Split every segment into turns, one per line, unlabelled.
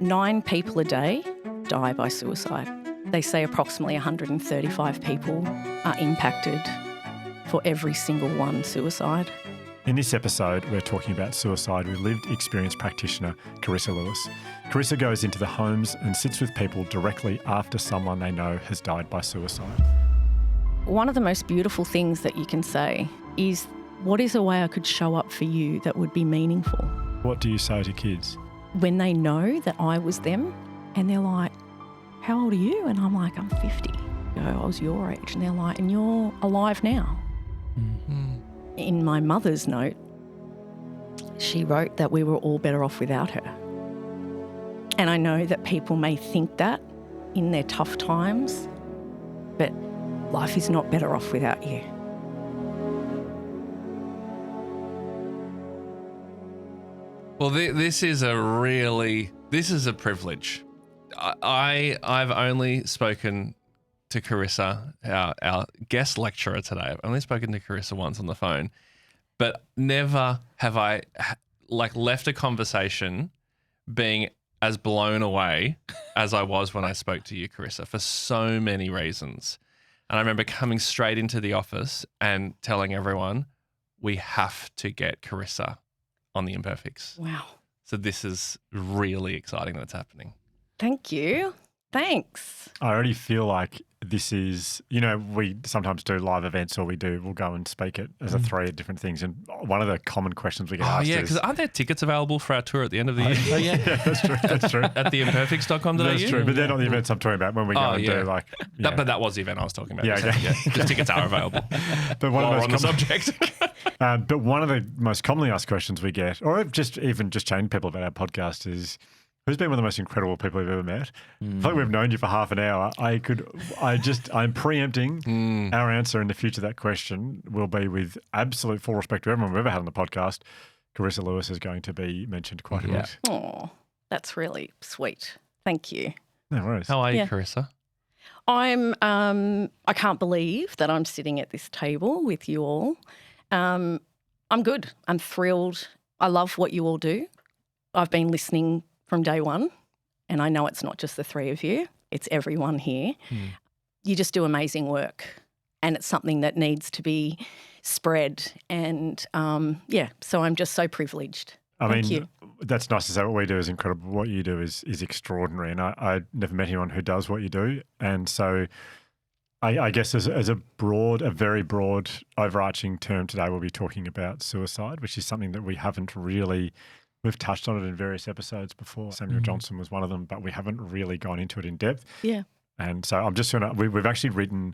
9 people a day die by suicide. They say approximately 135 people are impacted for every single one suicide.
In this episode, we're talking about suicide with lived experienced practitioner Karissa Lewis. Karissa goes into the homes and sits with people directly after someone they know has died by suicide.
One of the most beautiful things that you can say is, what is a way I could show up for you that would be meaningful?
What do you say to kids?
When they know that I was them and they're like, how old are you? And I'm like, I'm 50. I was your age. And they're like, and you're alive now. Mm-hmm. In my mother's note, she wrote that we were all better off without her. And I know that people may think that in their tough times, but life is not better off without you.
Well, this is a privilege. I've only spoken to Karissa, our guest lecturer today. I've only spoken to Karissa once on the phone, but never have I left a conversation being as blown away as I was when I spoke to you, Karissa, for so many reasons. And I remember coming straight into the office and telling everyone, we have to get Karissa on the Imperfects.
Wow.
So this is really exciting that it's happening.
Thank you. Thanks.
I already feel like this is, we sometimes do live events or we'll go and speak at as a 3 different things. And one of the common questions we get asked is...
because aren't there tickets available for our tour at the end of the year?
Yeah, that's true. That's true.
At theimperfects.com.au?
That's true, but they're not the events I'm talking about when we go and do like... Yeah.
But that was the event I was talking about.
Yeah, okay.
Because tickets are available.
But
While we're on the subject.
But one of the most commonly asked questions we get, or just chatting to people about our podcast is... Who's been one of the most incredible people we've ever met? I feel like we've known you for half an hour. I'm preempting our answer in the future to that question will be, with absolute full respect to everyone we've ever had on the podcast, Karissa Lewis is going to be mentioned quite a bit.
Oh, that's really sweet. Thank you.
No worries.
How are you, Karissa?
I can't believe that I'm sitting at this table with you all. I'm good. I'm thrilled. I love what you all do. I've been listening from day one, and I know it's not just the 3 of you, it's everyone here. You just do amazing work, and it's something that needs to be spread. And so I'm just so privileged. Thank you.
That's nice to say. What we do is incredible. What you do is extraordinary, and I never met anyone who does what you do. And so I guess as a very broad overarching term today, we'll be talking about suicide, which is something that we haven't really... We've touched on it in various episodes before. Samuel Johnson was one of them, but we haven't really gone into it in depth.
Yeah.
And so I'm just going to, we've actually written,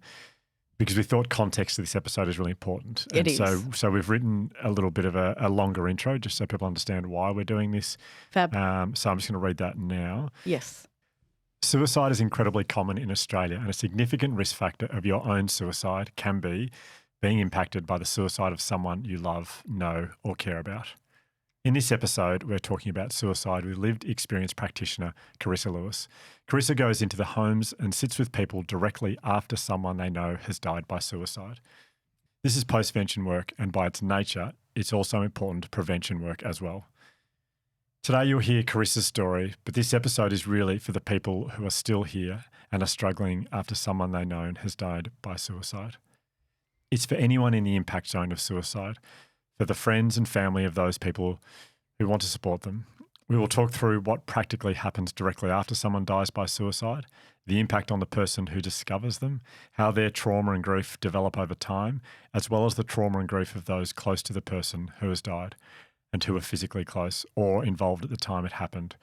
because we thought context of this episode is really important.
It is.
So we've written a little bit of a longer intro just so people understand why we're doing this.
Fab.
So I'm just going to read that now.
Yes.
Suicide is incredibly common in Australia, and a significant risk factor of your own suicide can be being impacted by the suicide of someone you love, know, or care about. In this episode, we're talking about suicide with lived experienced practitioner Karissa Lewis. Karissa goes into the homes and sits with people directly after someone they know has died by suicide. This is postvention work, and by its nature, it's also important prevention work as well. Today you'll hear Karissa's story, but this episode is really for the people who are still here and are struggling after someone they know has died by suicide. It's for anyone in the impact zone of suicide, for the friends and family of those people who want to support them. We will talk through what practically happens directly after someone dies by suicide, the impact on the person who discovers them, how their trauma and grief develop over time, as well as the trauma and grief of those close to the person who has died and who are physically close or involved at the time it happened.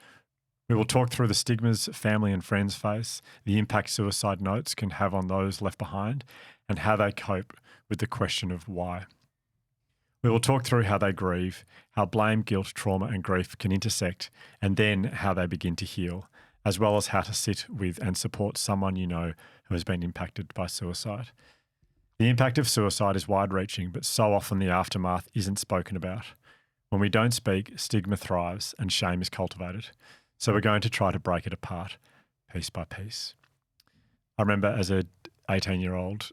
We will talk through the stigmas family and friends face, the impact suicide notes can have on those left behind, and how they cope with the question of why. We will talk through how they grieve, how blame, guilt, trauma and grief can intersect, and then how they begin to heal, as well as how to sit with and support someone you know who has been impacted by suicide. The impact of suicide is wide-reaching, but so often the aftermath isn't spoken about. When we don't speak, stigma thrives and shame is cultivated. So we're going to try to break it apart, piece by piece. I remember as a 18-year-old,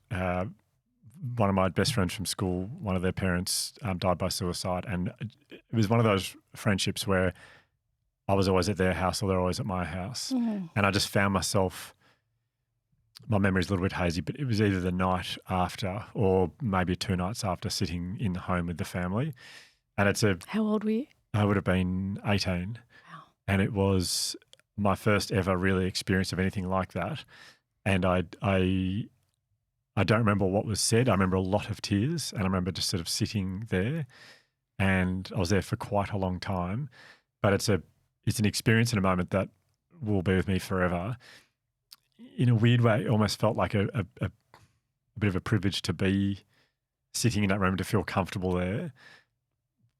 one of my best friends from school, one of their parents died by suicide, and it was one of those friendships where I was always at their house or they're always at my house.
Mm.
And I just found myself, my memory's a little bit hazy, but it was either the night after or maybe 2 nights after sitting in the home with the family. And
How old were you?
I would have been 18.
Wow.
And it was my first ever really experience of anything like that. And I don't remember what was said. I remember a lot of tears, and I remember just sort of sitting there, and I was there for quite a long time. But it's an experience and a moment that will be with me forever. In a weird way, it almost felt like a bit of a privilege to be sitting in that room, to feel comfortable there.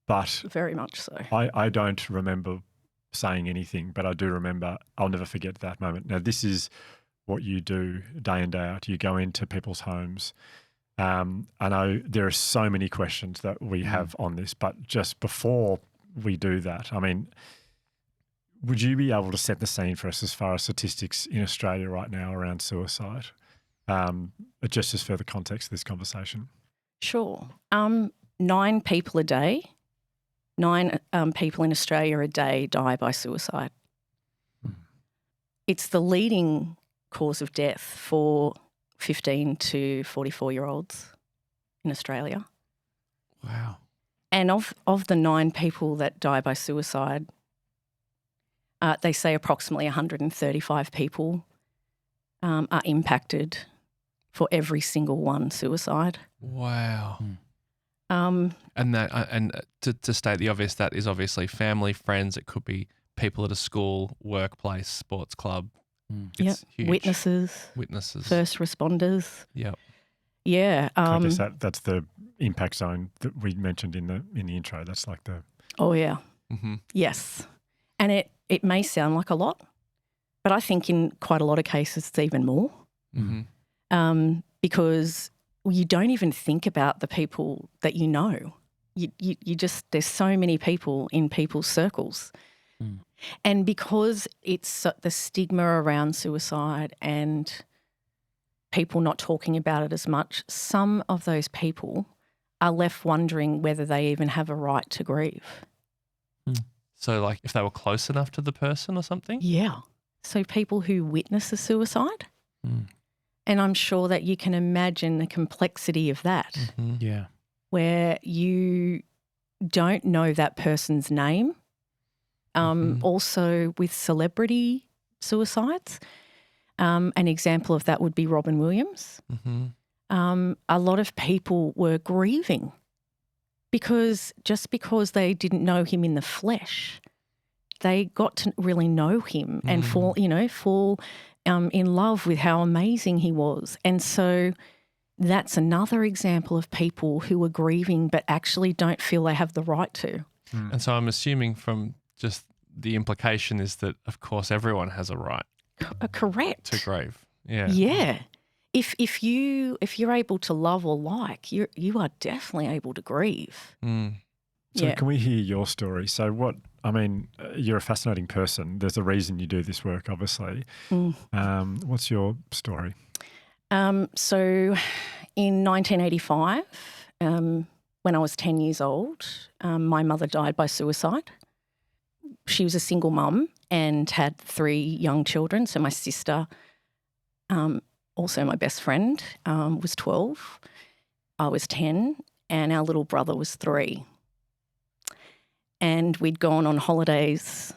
But
Very much so.
I don't remember saying anything, but I do remember, I'll never forget that moment. Now, this is what you do day in, day out. You go into people's homes. I know there are so many questions that we have on this, but just before we do that, I mean, would you be able to set the scene for us as far as statistics in Australia right now around suicide? Just as further context to this conversation.
Sure. 9 people a day, 9 people in Australia a day die by suicide. It's the leading cause of death for 15 to 44-year-olds in Australia.
Wow.
And of the 9 people that die by suicide, they say approximately 135 people are impacted for every single one suicide.
Wow.
Um,
And to state the obvious, that is obviously family, friends. It could be people at a school, workplace, sports club. It's huge.
Witnesses, first responders.
Yep.
Yeah.
I guess that's the impact zone that we mentioned in the intro. That's like the...
Oh, yeah.
Mm-hmm.
Yes. And it may sound like a lot, but I think in quite a lot of cases it's even more.
Mm-hmm.
Because you don't even think about the people that you know. You just, there's so many people in people's circles. And because it's the stigma around suicide and people not talking about it as much, some of those people are left wondering whether they even have a right to grieve.
So like if they were close enough to the person or something?
Yeah. So people who witness a suicide, and I'm sure that you can imagine the complexity of that,
Yeah.
where you don't know that person's name. Also with celebrity suicides, an example of that would be Robin Williams. A lot of people were grieving because they didn't know him in the flesh, they got to really know him and fall in love with how amazing he was. And so that's another example of people who are grieving but actually don't feel they have the right to.
And so I'm assuming from just the implication is that, of course, everyone has a right
Correct.
to grieve. Yeah.
Yeah. If you're able to love or like, you are definitely able to grieve.
So can we hear your story? So you're a fascinating person. There's a reason you do this work, obviously. What's your story?
So in 1985, when I was 10 years old, my mother died by suicide. She was a single mum and had 3 young children. So my sister, also my best friend, was 12. I was 10 and our little brother was 3. And we'd gone on holidays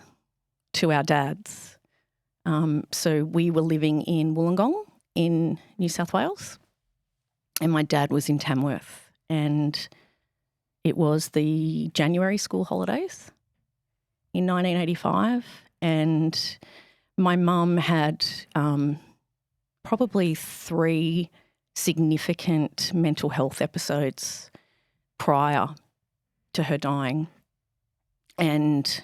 to our dad's. So we were living in Wollongong in New South Wales and my dad was in Tamworth, and it was the January school holidays in 1985, and my mum had probably 3 significant mental health episodes prior to her dying, and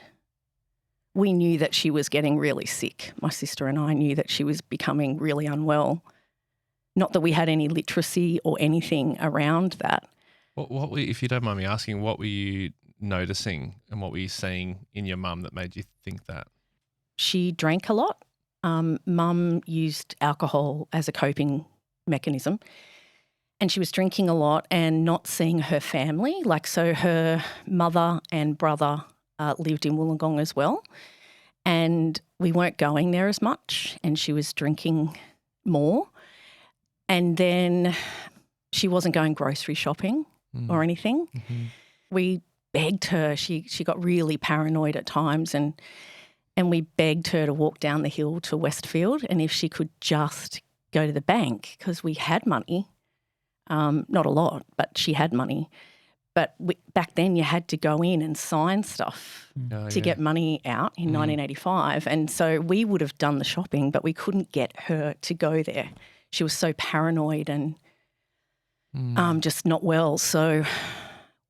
we knew that she was getting really sick. My sister and I knew that she was becoming really unwell. Not that we had any literacy or anything around that.
If you don't mind me asking, what were you noticing and what were you seeing in your mum that made you think that?
She drank a lot. Mum used alcohol as a coping mechanism, and she was drinking a lot and not seeing her family. So her mother and brother lived in Wollongong as well, And we weren't going there as much, and she was drinking more. And then she wasn't going grocery shopping or anything.
Mm-hmm.
We begged her. She got really paranoid at times, and we begged her to walk down the hill to Westfield, and if she could just go to the bank, because we had money, not a lot, but she had money. But back then you had to go in and sign stuff to get money out in 1985. And so we would have done the shopping, but we couldn't get her to go there. She was so paranoid and just not well. So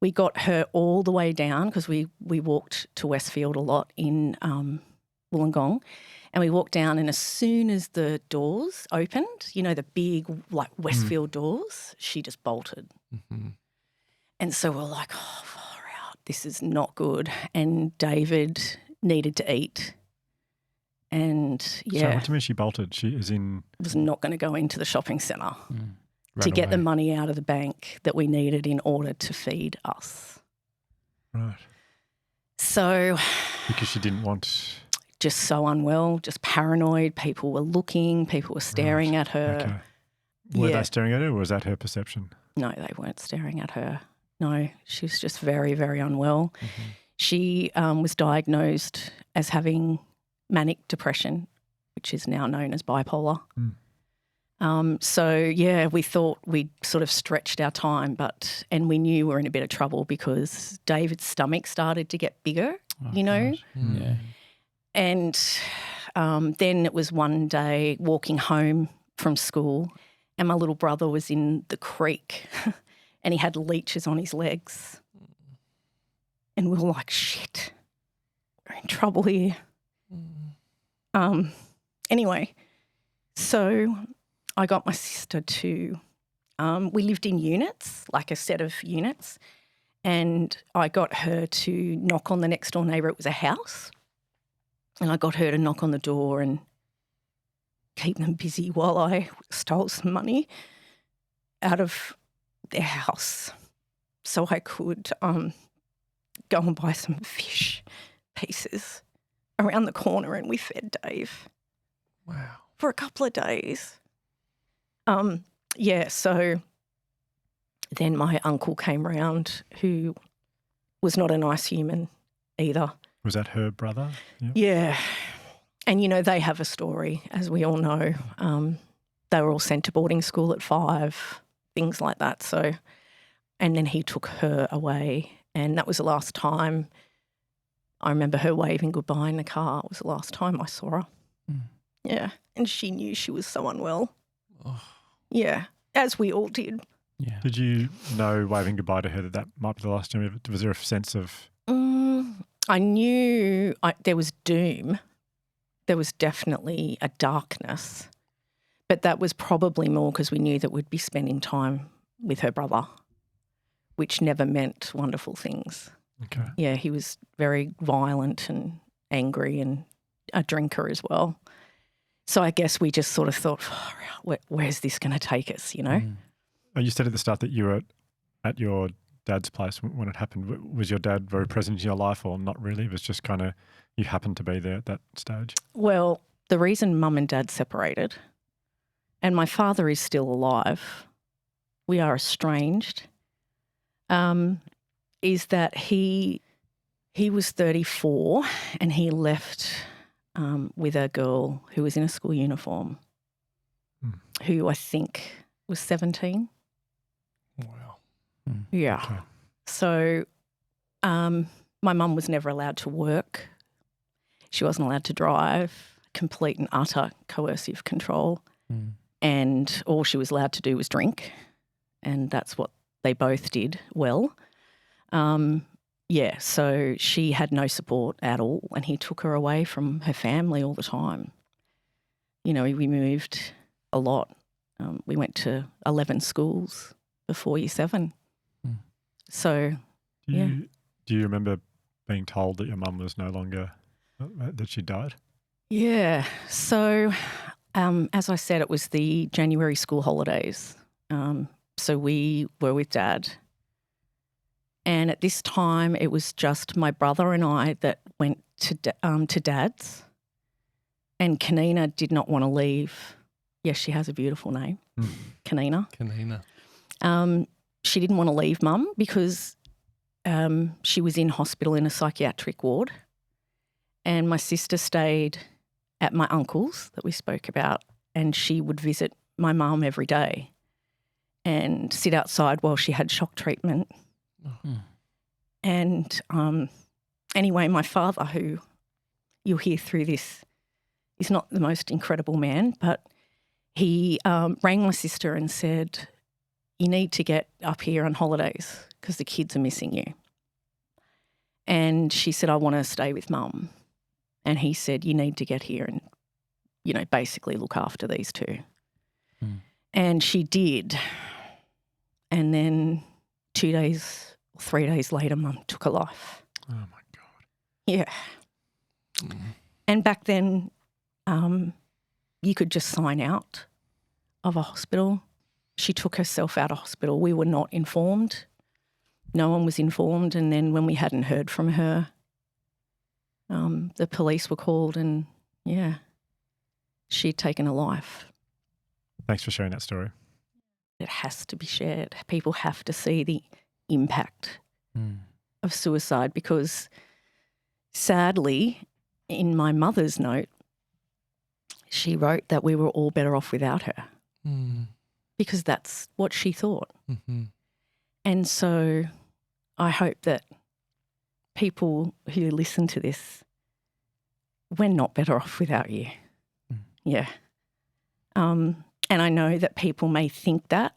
we got her all the way down, because we walked to Westfield a lot in Wollongong. And we walked down, and as soon as the doors opened, you know, the big like Westfield doors, she just bolted.
Mm-hmm.
And so we're like, oh, far out, this is not good. And David needed to eat. And
So
yeah,
what do you mean she bolted? She is in...
was not going to go into the shopping centre to
Ran
get the
away.
money out of the bank that we needed in order to feed us.
Right.
So
Because she didn't want...
just so unwell, just paranoid. People were looking, people were staring at her.
Okay. Were
Yeah.
they staring at her, or was that her perception?
No, they weren't staring at her. No, she was just very, very unwell.
Mm-hmm.
She was diagnosed as having manic depression, which is now known as bipolar. So, yeah, we thought we'd sort of stretched our time, and we knew we were in a bit of trouble because David's stomach started to get bigger, you know.
Yeah.
And then it was one day walking home from school, and my little brother was in the creek and he had leeches on his legs. And we were like, shit, we're in trouble here. Anyway, so I got my sister to, we lived in units, like a set of units, and I got her to knock on the next door neighbour. It was a house. And I got her to knock on the door and keep them busy while I stole some money out of their house so I could go and buy some fish pieces around the corner, and we fed Dave.
Wow.
For a couple of days. Yeah, so then my uncle came round, who was not a nice human either.
Was that her brother? Yeah.
Yeah. And, you know, they have a story, as we all know. They were all sent to boarding school at 5, things like that. So, and then he took her away, and that was the last time. I remember her waving goodbye in the car. It was the last time I saw her. Yeah. And she knew she was so unwell.
Oh.
Yeah, as we all did.
Yeah.
Did you know, waving goodbye to her, that might be the last time? Was there a sense of...
I knew there was doom. There was definitely a darkness. But that was probably more because we knew that we'd be spending time with her brother, which never meant wonderful things.
Okay.
Yeah, he was very violent and angry and a drinker as well. So I guess we just sort of thought, where's this going to take us, you know?
You said at the start that you were at your dad's place when it happened. Was your dad very present in your life, or not really? It was just kind of you happened to be there at that stage?
Well, the reason Mum and Dad separated, and my father is still alive, we are estranged, is that he was 34 and he left with a girl who was in a school uniform, who I think was 17.
Wow.
Yeah.
Okay.
So my mum was never allowed to work. She wasn't allowed to drive, complete and utter coercive control. And all she was allowed to do was drink. And that's what they both did well. Yeah, so she had no support at all, and he took her away from her family all the time. You know, we moved a lot. We went to 11 schools before year 7. So,
Do you remember being told that your mum was no longer, that she died?
yeah. So, as I said, it was the January school holidays. So we were with Dad. And at this time, it was just my brother and I that went to Dad's, and Kanina did not want to leave. Yes, she has a beautiful name, Kanina.
Kanina.
She didn't want to leave Mum because she was in hospital in a psychiatric ward, and my sister stayed at my uncle's that we spoke about, and she would visit my mum every day and sit outside while she had shock treatment. And anyway, my father, who you'll hear through this, is not the most incredible man, but he rang my sister and said, "You need to get up here on holidays because the kids are missing you." And she said, "I want to stay with Mum." And he said, "You need to get here and, you know, basically look after these two." And she did. And then 2 days, 3 days later, Mum took her life.
Oh, my God.
Yeah. And back then, you could just sign out of a hospital. She took herself out of hospital. We were not informed. No one was informed. And then when we hadn't heard from her, the police were called and, yeah, she'd taken a life.
Thanks for sharing that story.
It has to be shared. People have to see the impact of suicide because, sadly, in my mother's note, she wrote that we were all better off without her because that's what she thought. And so I hope that people who listen to this, we're not better off without you. Yeah. And I know that people may think that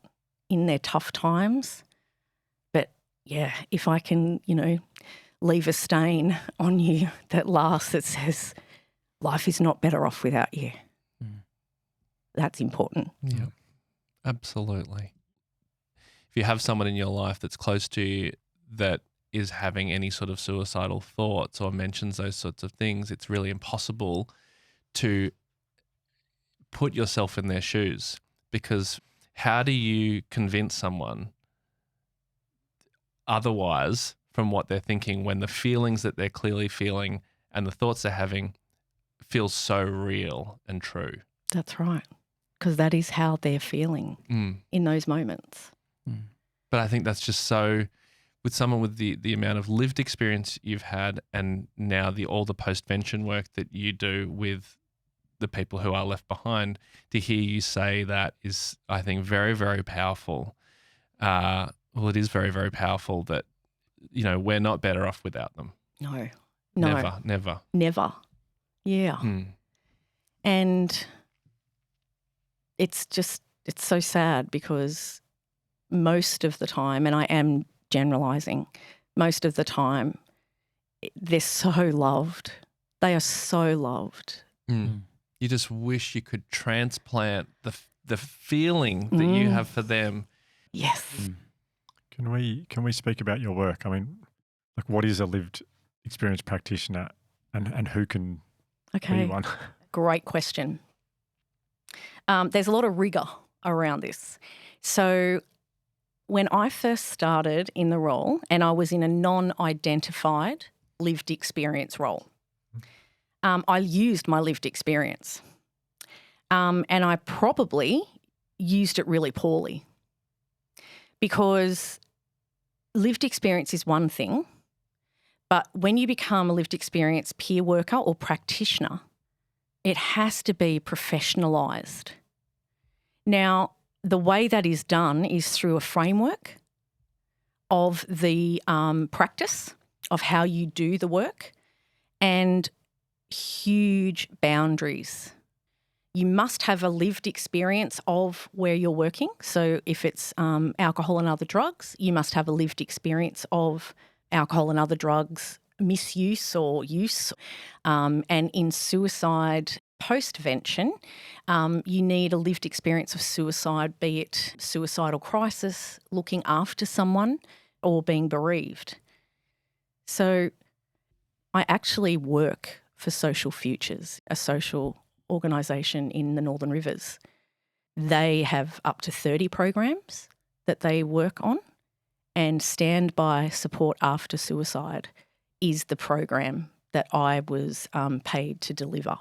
in their tough times, but yeah, if I can, you know, leave a stain on you that lasts that says life is not better off without you, that's important.
Yeah, absolutely. If you have someone in your life that's close to you that is having any sort of suicidal thoughts or mentions those sorts of things, it's really impossible to put yourself in their shoes, because how do you convince someone otherwise from what they're thinking when the feelings that they're clearly feeling and the thoughts they're having feel so real and true?
That's right, because that is how they're feeling in those moments.
But I think that's just so, with someone with the amount of lived experience you've had and now all the postvention work that you do with the people who are left behind, to hear you say that is, I think, very, very powerful. Well, it is very, very powerful that, you know, we're not better off without them.
No.
Never.
Yeah. And it's so sad because most of the time, and I am generalising, most of the time they're so loved. They are so loved.
You just wish you could transplant the feeling that you have for them.
Yes.
Can we speak about your work? I mean, like, what is a lived experience practitioner and who can be one?
Great question. There's a lot of rigour around this. So when I first started in the role, and I was in a non-identified lived experience role, I used my lived experience, and I probably used it really poorly, because lived experience is one thing, but when you become a lived experience peer worker or practitioner, it has to be professionalised. Now, the way that is done is through a framework of the practice of how you do the work and huge boundaries. You must have a lived experience of where you're working. So if it's alcohol and other drugs, you must have a lived experience of alcohol and other drugs misuse or use. And in suicide postvention, you need a lived experience of suicide, be it suicidal crisis, looking after someone, or being bereaved. So I actually work for Social Futures, a social organisation in the Northern Rivers. They have up to 30 programs that they work on, and standby support after suicide is the program that I was paid to deliver.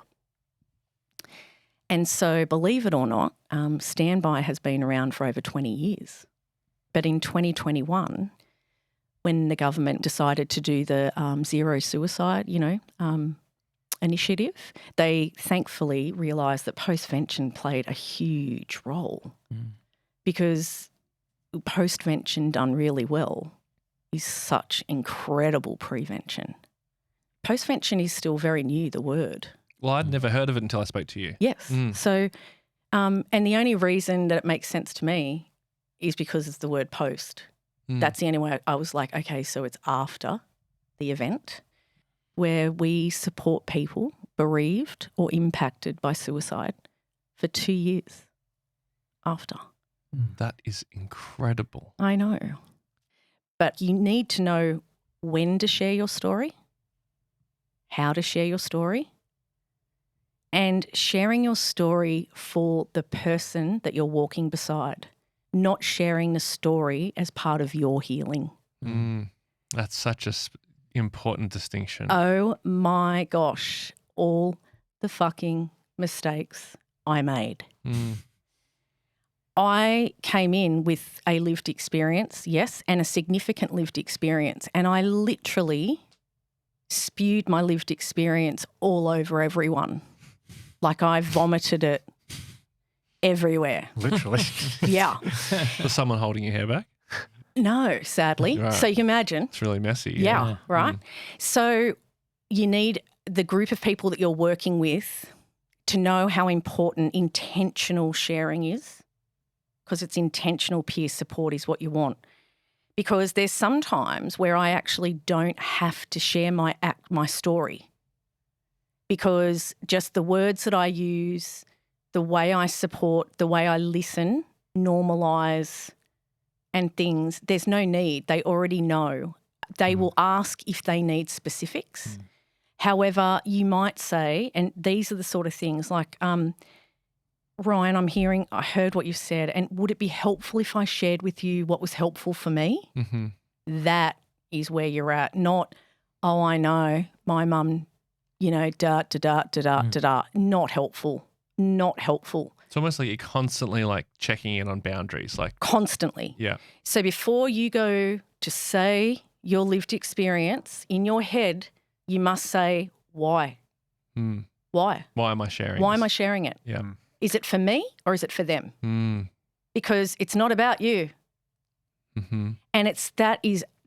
And so, believe it or not, Standby has been around for over 20 years. But in 2021, when the government decided to do the zero suicide, initiative, they thankfully realised that postvention played a huge role because postvention done really well is such incredible prevention. Postvention is still very new, the word.
Well, I'd never heard of it until I spoke to you.
Yes. So, and the only reason that it makes sense to me is because it's the word post. That's the only way I was like, okay, so it's after the event where we support people bereaved or impacted by suicide for 2 years after.
That is incredible.
I know. But you need to know when to share your story, how to share your story, and sharing your story for the person that you're walking beside, not sharing the story as part of your healing.
That's such a important distinction.
Oh my gosh, all the fucking mistakes I made. I came in with a lived experience, yes, and a significant lived experience, and I literally spewed my lived experience all over everyone. Like I vomited it everywhere.
Literally.
Yeah.
Was someone holding your hair back?
No, sadly.
Right.
So you can imagine.
It's really messy.
Yeah, right. So you need the group of people that you're working with to know how important intentional sharing is, because it's intentional peer support is what you want. Because there's some times where I actually don't have to share my story, because just the words that I use, the way I support, the way I listen, normalise and things, there's no need. They already know. They will ask if they need specifics. However, you might say, and these are the sort of things like, Ryan, I heard what you said, and would it be helpful if I shared with you what was helpful for me? That is where you're at, not, oh, I know, my mum, not helpful, not helpful.
It's almost like you're constantly like checking in on boundaries, like
constantly.
Yeah.
So before you go to say your lived experience in your head, you must say why. Why?
Why am I sharing?
Why
this?
am I sharing it?
Yeah.
Is it for me or is it for them? Because it's not about you. And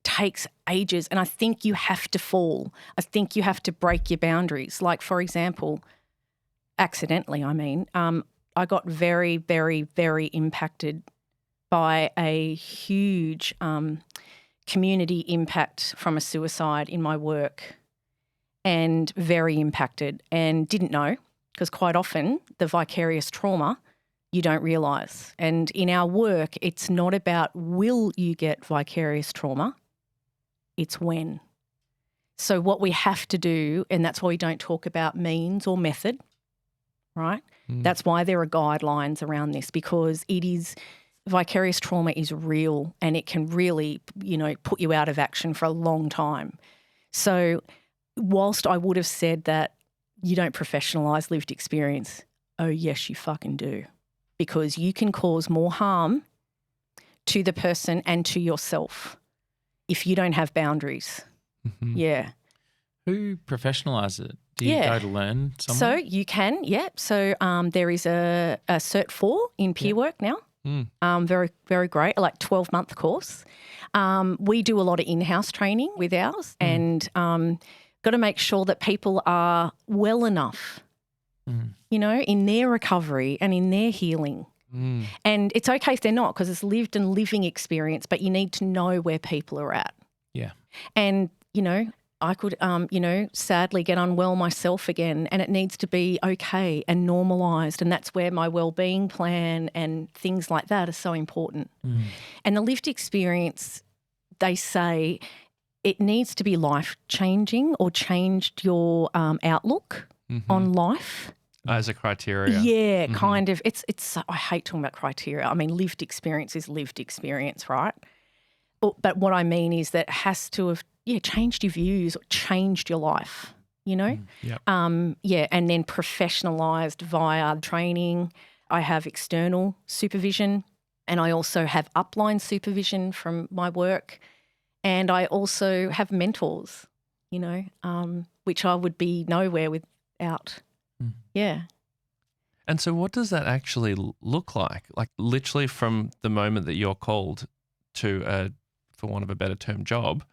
takes ages. And I think you have to fall. I think you have to break your boundaries. Like, for example, accidentally, I got very, very, very impacted by a huge community impact from a suicide in my work, and very impacted, and didn't know, because quite often the vicarious trauma you don't realise. And in our work, it's not about will you get vicarious trauma, it's when. So what we have to do, and that's why we don't talk about means or method, right? That's why there are guidelines around this, because vicarious trauma is real, and it can really, put you out of action for a long time. So whilst I would have said that you don't professionalise lived experience, oh yes, you fucking do, because you can cause more harm to the person and to yourself if you don't have boundaries. Yeah.
Who professionalises it? Do you go to learn somewhere?
So you can, yeah. So there is a Cert 4 in peer work now. Very, very great, like 12-month course. We do a lot of in-house training with ours, and got to make sure that people are well enough, in their recovery and in their healing. And it's okay if they're not, because it's lived and living experience, but you need to know where people are at.
Yeah.
And, I could, sadly get unwell myself again, and it needs to be okay and normalised, and that's where my wellbeing plan and things like that are so important. And the lived experience, they say it needs to be life-changing or changed your outlook on life.
As a criteria.
Yeah, kind of. It's. I hate talking about criteria. I mean, lived experience is lived experience, right? But what I mean is that it has to have, changed your views or changed your life. you know.
Yep.
And then professionalised via training. I have external supervision, and I also have upline supervision from my work, and I also have mentors, you know, which I would be nowhere without. Yeah.
And so what does that actually look like? Like literally from the moment that you're called to for want of a better term, job,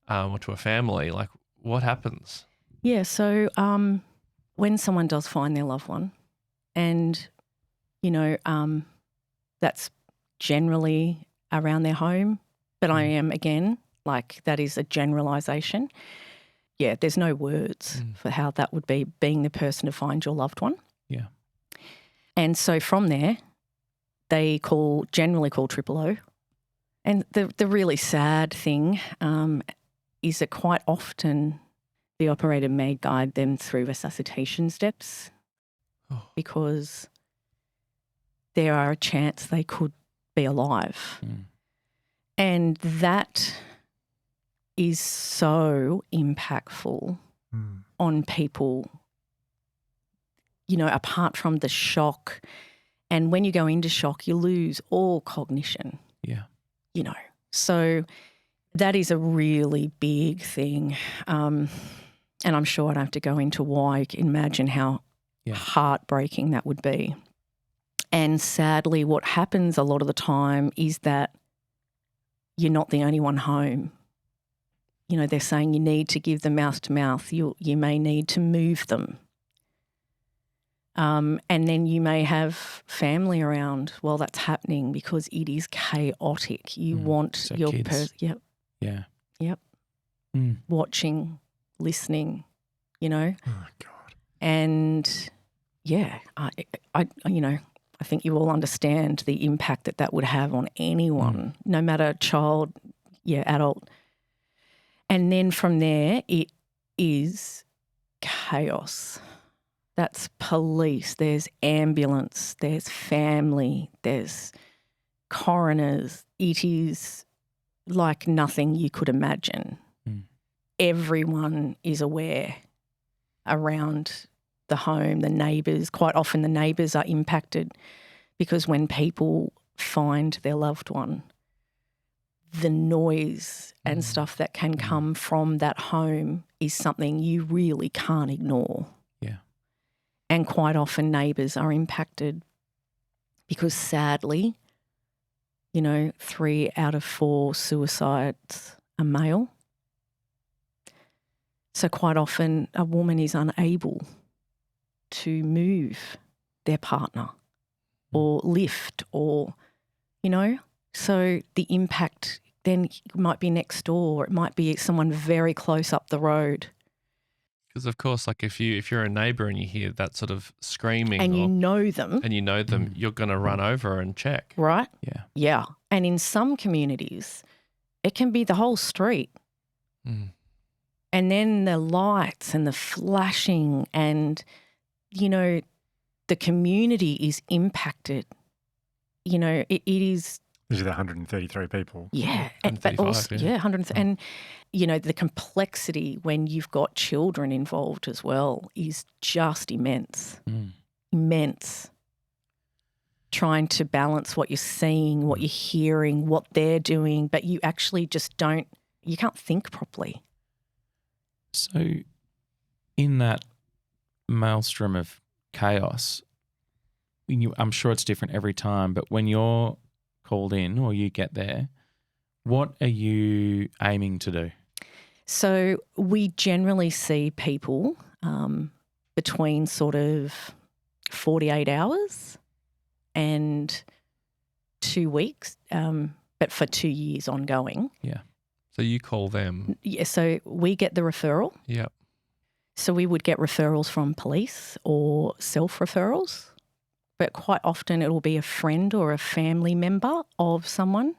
or to a family, like what happens?
Yeah, so when someone does find their loved one, and, you know, that's generally around their home, but I am, again, like that is a generalisation. Yeah, there's no words for how that would be, being the person to find your loved one.
Yeah.
And so from there, they generally call 000. And the really sad thing is that quite often the operator may guide them through resuscitation steps because there are a chance they could be alive. And that is so impactful on people, you know, apart from the shock. And when you go into shock, you lose all cognition.
Yeah.
You know, so that is a really big thing. And I'm sure I don't have to go into why. You can imagine how heartbreaking that would be. And sadly, what happens a lot of the time is that you're not the only one home. You know, they're saying you need to give them mouth to mouth. You may need to move them. And then you may have family around while that's happening because it is chaotic. You want
So
your
kids.
person,
Yeah.
watching, listening, you know.
Oh, God.
And yeah, I you know, I think you all understand the impact that would have on anyone, no matter child, adult. And then from there, it is chaos. That's police, there's ambulance, there's family, there's coroners. It is like nothing you could imagine. Everyone is aware around the home, the neighbours. Quite often the neighbours are impacted because when people find their loved one, the noise and stuff that can come from that home is something you really can't ignore.
Yeah.
And quite often neighbours are impacted because sadly, you know, 3 out of 4 suicides are male. So quite often a woman is unable to move their partner or lift or, you know, so the impact then might be next door. It might be someone very close up the road.
Because of course, like if you're a neighbour and you hear that sort of screaming
And you know them.
and you know them, you're going to run over and check.
Right?
Yeah.
Yeah. And in some communities, it can be the whole street. And then the lights and the flashing and, you know, the community is impacted. You know, it is.
These are the 133 people.
Yeah.
135,
but also,
yeah.
100. And, you know, the complexity when you've got children involved as well is just immense. Immense. Trying to balance what you're seeing, what you're hearing, what they're doing, but you actually just you can't think properly.
So in that maelstrom of chaos, I'm sure it's different every time, but when you're called in or you get there, what are you aiming to do?
So we generally see people between sort of 48 hours and 2 weeks, but for 2 years ongoing.
Yeah.
So you call them.
Yeah, so we get the referral.
Yep.
So we would get referrals from police or self-referrals, but quite often it will be a friend or a family member of someone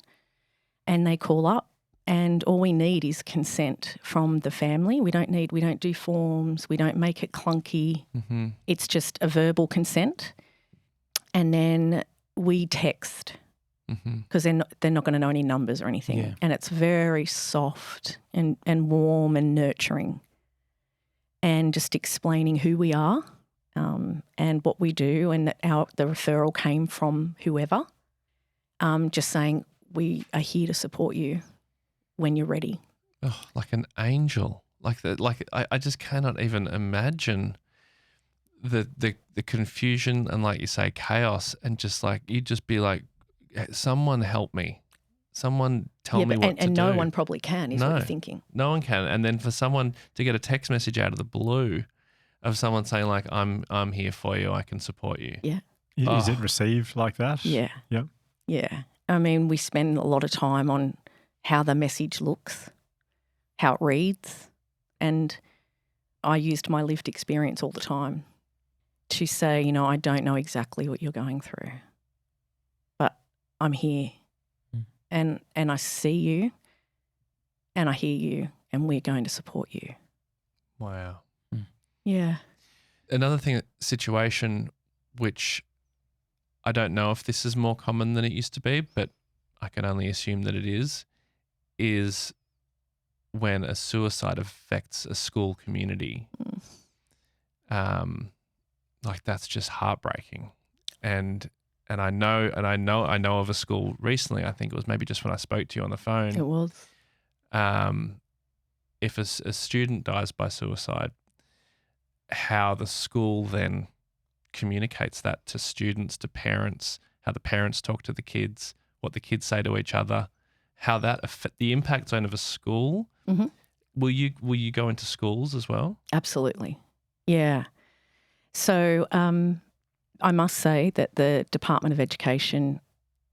and they call up and all we need is consent from the family. We don't do forms, we don't make it clunky. It's just a verbal consent. And then we text because they're not going to know any numbers or anything.
Yeah.
And it's very soft and warm and nurturing. and just explaining who we are and what we do, and that the referral came from whoever. Just saying we are here to support you when you're ready.
Oh, like an angel. I just cannot even imagine the confusion and, like you say, chaos, and just like you'd just be like, someone help me. Someone tell me what to do.
And no one probably can, is what you're thinking.
No one can. And then for someone to get a text message out of the blue of someone saying like, I'm here for you, I can support you.
Yeah.
Is it received like that?
Yeah.
Yep.
Yeah. I mean, we spend a lot of time on how the message looks, how it reads, and I used my lived experience all the time to say, you know, I don't know exactly what you're going through, but I'm here. And I see you and I hear you, and we're going to support you.
Wow.
Yeah.
Another situation which I don't know if this is more common than it used to be, but I can only assume that it is when a suicide affects a school community. Like that's just heartbreaking. And I know of a school recently, I think it was maybe just when I spoke to you on the phone.
It was.
If a student dies by suicide, how the school then communicates that to students, to parents, how the parents talk to the kids, what the kids say to each other, how that the impact zone of a school.
Mm-hmm.
Will you go into schools as well?
Absolutely. Yeah. So I must say that the Department of Education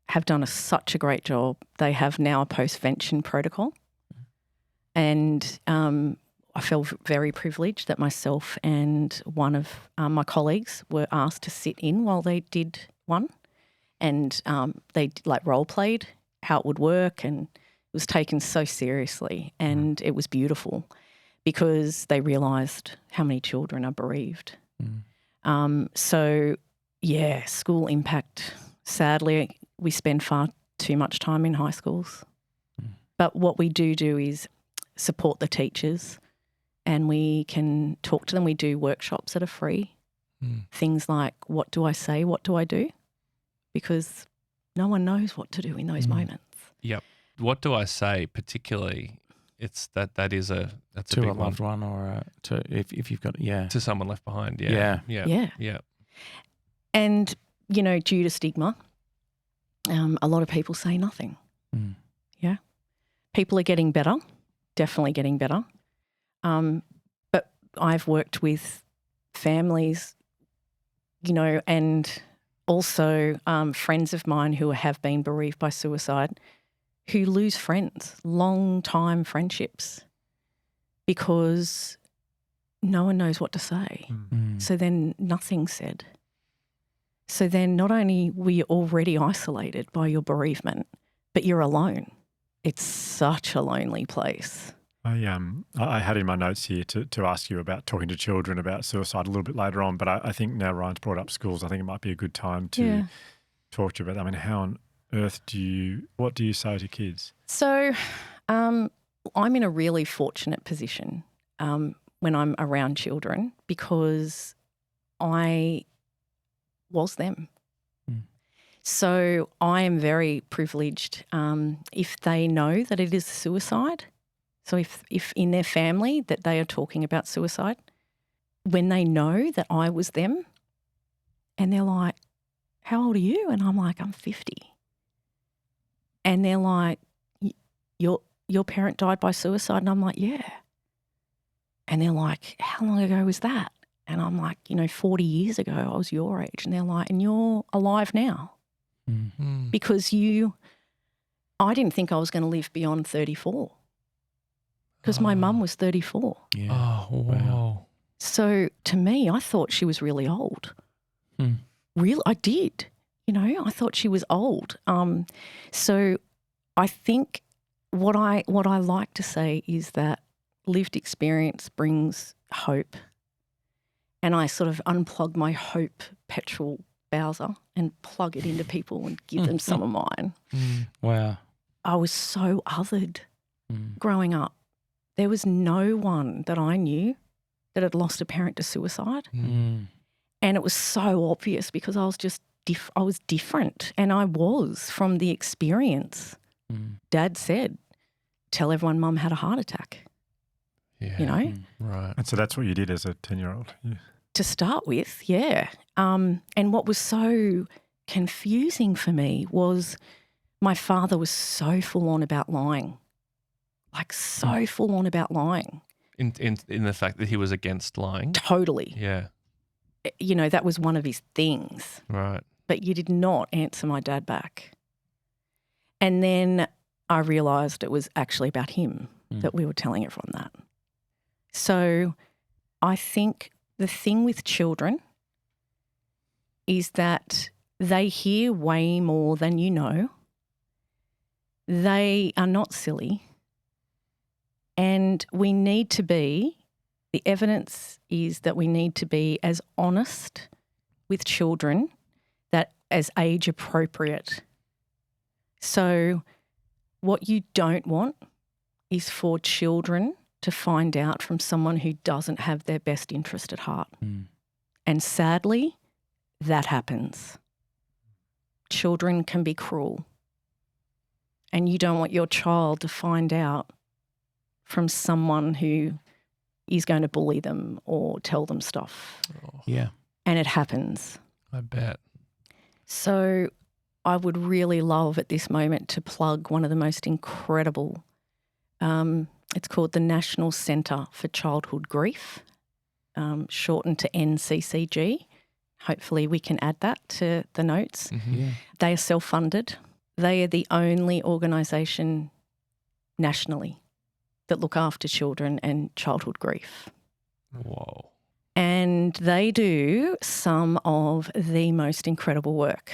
have done such a great job. They have now a postvention protocol, and I feel very privileged that myself and one of my colleagues were asked to sit in while they did one, and they like role played how it would work, and it was taken so seriously, and it was beautiful because they realised how many children are bereaved. So, yeah, school impact. Sadly, we spend far too much time in high schools. But what we do is support the teachers, and we can talk to them. We do workshops that are free. Things like, what do I say, what do I do? Because no one knows what to do in those moments.
Yep. What do I say particularly? It's that's a
to
big
a loved one, or if you've got
to someone left behind. Yeah.
And you know, due to stigma, a lot of people say nothing. Yeah, people are getting better, definitely getting better. But I've worked with families, you know, and also friends of mine who have been bereaved by suicide, who lose friends, long-time friendships, because no one knows what to say. So then nothing's said. So then not only were you already isolated by your bereavement, but you're alone. It's such a lonely place.
I had in my notes here to ask you about talking to children about suicide a little bit later on, but I think now Ryan's brought up schools, I think it might be a good time to talk to you about that. I mean, how on earth what do you say to kids?
So I'm in a really fortunate position when I'm around children, because I was them. So I am very privileged if they know that it is suicide. So if in their family that they are talking about suicide, when they know that I was them, and they're like, how old are you? And I'm like, I'm 50. And they're like, your parent died by suicide? And I'm like, yeah. And they're like, how long ago was that? And I'm like, 40 years ago, I was your age. And they're like, and you're alive now. Because I didn't think I was going to live beyond 34, because my mum was 34.
Yeah.
Oh, wow.
So to me, I thought she was really old. Really, I did. I thought she was old. So I think what I like to say is that lived experience brings hope, and I sort of unplug my hope petrol Bowser and plug it into people and give them some of mine.
Wow.
I was so othered growing up. There was no one that I knew that had lost a parent to suicide.
Mm.
And it was so obvious because I was just I was different, and I was from the experience.
Mm.
Dad said, tell everyone Mum had a heart attack,
Yeah.
you know,
Mm.
Right.
And so that's what you did as a 10-year-old. Yeah.
to start with, yeah. And what was so confusing for me was my father was so full on about lying, like so full on about lying.
In the fact that he was against lying.
Totally.
Yeah.
You know, that was one of his things.
Right.
But you did not answer my dad back. And then I realised it was actually about him that we were telling everyone that. So I think the thing with children is that they hear way more than you know. They are not silly. And we need to be, the evidence is that we need to be as honest with children that as age appropriate. So what you don't want is for children to find out from someone who doesn't have their best interest at heart.
Mm.
And sadly, that happens. Children can be cruel. And you don't want your child to find out from someone who is going to bully them or tell them stuff.
Oh,
Yeah.
And it happens.
I bet.
So I would really love at this moment to plug one of the most incredible, it's called the National Centre for Childhood Grief, shortened to NCCG. Hopefully we can add that to the notes.
Mm-hmm.
Yeah.
They are self-funded. They are the only organisation nationally that look after children and childhood grief.
Whoa.
And they do some of the most incredible work.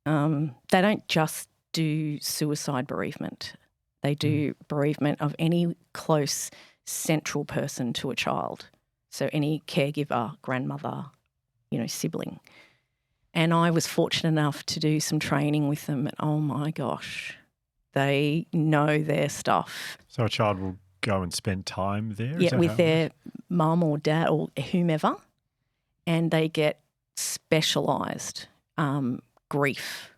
They don't just do suicide bereavement. They do bereavement of any close central person to a child. So any caregiver, grandmother, sibling. And I was fortunate enough to do some training with them, and oh my gosh, they know their stuff.
So a child will go and spend time there?
Yeah, with their mum or dad or whomever, and they get specialised grief,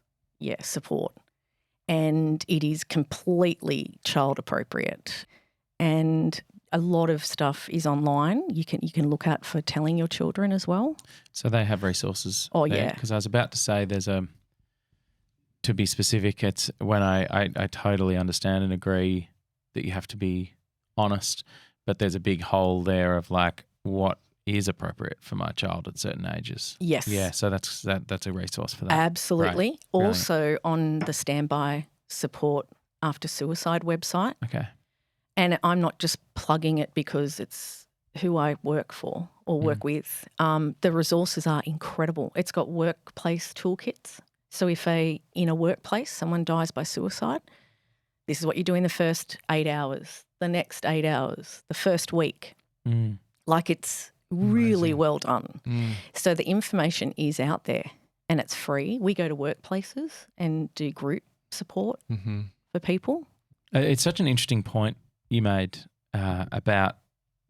support. And it is completely child appropriate. And a lot of stuff is online. You can look at for telling your children as well.
So they have resources.
Oh, yeah.
Because I was about to say to be specific, it's when I totally understand and agree that you have to be honest, but there's a big hole there of like what is appropriate for my child at certain ages.
Yes.
Yeah, so that's a resource for that.
Absolutely.
Right. Brilliant.
Also on the Standby Support After Suicide website.
Okay.
And I'm not just plugging it because it's who I work for or work with. The resources are incredible. It's got workplace toolkits. So if in a workplace someone dies by suicide, this is what you do in the first 8 hours, the next 8 hours, the first week. Like it's really
Amazing.
well done. So the information is out there and it's free. We go to workplaces and do group support for people.
It's such an interesting point you made about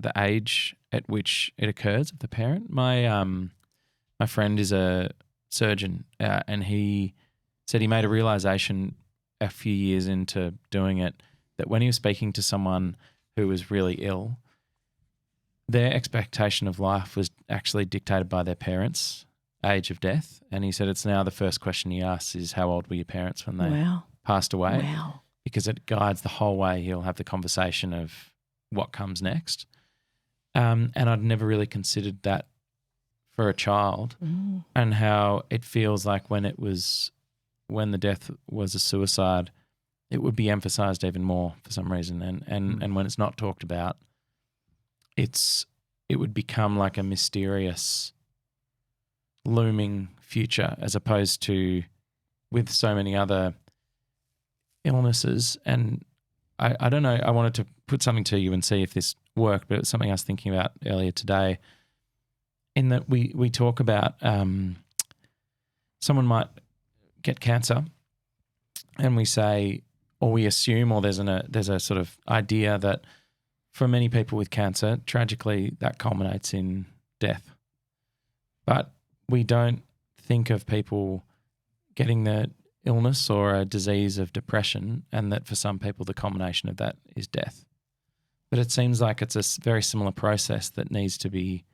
the age at which it occurs of the parent. My friend is a surgeon and he said he made a realisation a few years into doing it that when he was speaking to someone who was really ill, their expectation of life was actually dictated by their parents' age of death. And he said it's now the first question he asks is, how old were your parents when they passed away?
Wow.
Because it guides the whole way he'll have the conversation of what comes next. And I'd never really considered that for a child and how it feels like when the death was a suicide, it would be emphasized even more for some reason. And when it's not talked about, it would become like a mysterious looming future as opposed to with so many other illnesses. And I don't know, I wanted to put something to you and see if this worked, but it was something I was thinking about earlier today in that we talk about someone might get cancer and we say, or we assume, or there's a sort of idea that for many people with cancer, tragically, that culminates in death. But we don't think of people getting the illness or a disease of depression, and that for some people the culmination of that is death. But it seems like it's a very similar process that needs to be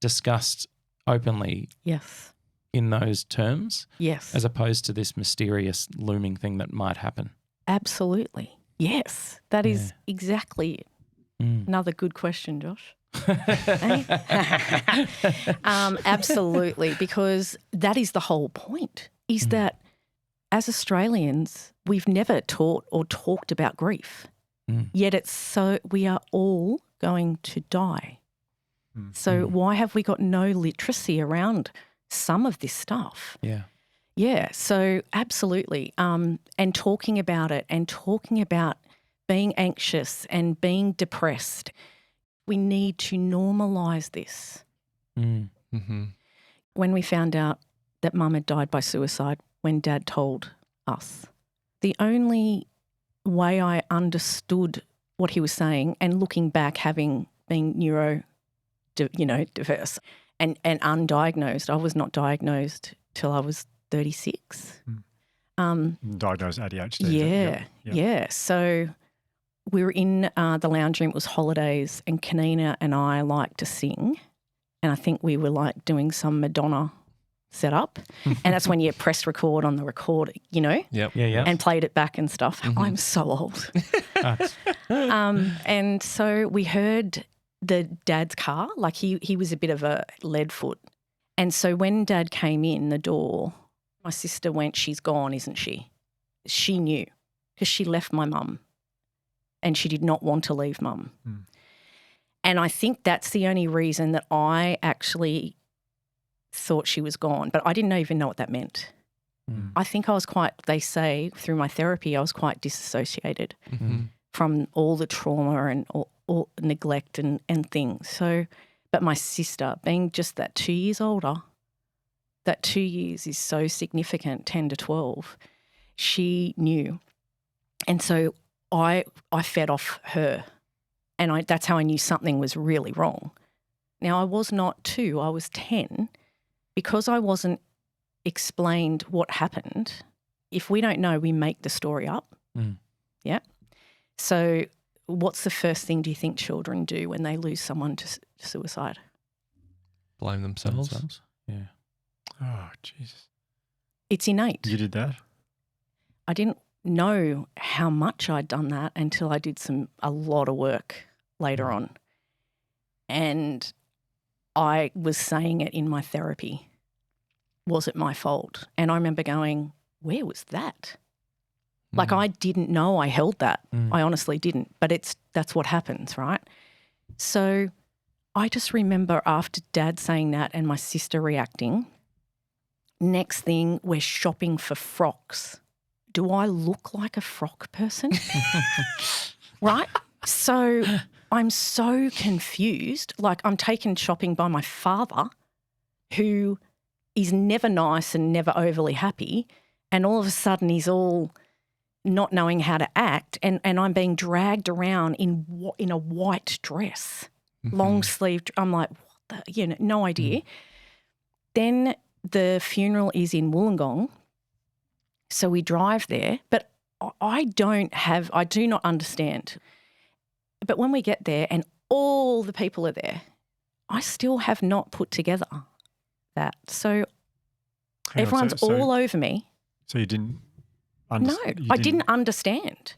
discussed openly
Yes.
in those terms,
Yes.
as opposed to this mysterious looming thing that might happen.
Absolutely. Yes. That is exactly it. Another good question, Josh. Absolutely, because that is the whole point, is that as Australians, we've never taught or talked about grief. Yet it's so, we are all going to die. So why have we got no literacy around some of this stuff?
Yeah.
Yeah, so absolutely. And talking about it and talking about being anxious and being depressed, we need to normalise this. When we found out that Mum had died by suicide, when Dad told us, the only way I understood what he was saying, and looking back, having been diverse and undiagnosed, I was not diagnosed till I was 36.
Diagnosed ADHD.
Yeah, yeah. So we were in the lounge room. It was holidays, and Kanina and I liked to sing, and I think we were like doing some Madonna setup, and that's when you press record on the recorder,
Yep.
Yeah.
and played it back and stuff. I'm so old. And so we heard the Dad's car, like he was a bit of a lead foot. And so when Dad came in the door, my sister went, "She's gone, isn't she?" She knew, because she left my mum and she did not want to leave Mum. And I think that's the only reason that I actually thought she was gone, but I didn't even know what that meant. I think I was quite, they say through my therapy, I was quite disassociated from all the trauma and all neglect and things. So, but my sister, being just that 2 years older, that 2 years is so significant, 10 to 12, she knew. And so I fed off her, and that's how I knew something was really wrong. Now, I was not 2, I was 10. Because I wasn't explained what happened, if we don't know, we make the story up. Yeah. So what's the first thing do you think children do when they lose someone to suicide?
Blame themselves.
Yeah.
Oh, Jesus.
It's innate.
You did that?
I didn't know how much I'd done that until I did a lot of work later on. And I was saying it in my therapy. Was it my fault? And I remember going, where was that? Like, I didn't know I held that. I honestly didn't, but that's what happens, right? So I just remember after Dad saying that and my sister reacting, next thing we're shopping for frocks. Do I look like a frock person? Right? So I'm so confused. Like, I'm taken shopping by my father, who is never nice and never overly happy, and all of a sudden he's all not knowing how to act, and I'm being dragged around in a white dress, long sleeve. I'm like, what the, no idea. Then the funeral is in Wollongong, so we drive there, but I do not understand. But when we get there and all the people are there, I still have not put together that. So everyone's all over me.
So you didn't
understand? No, I didn't understand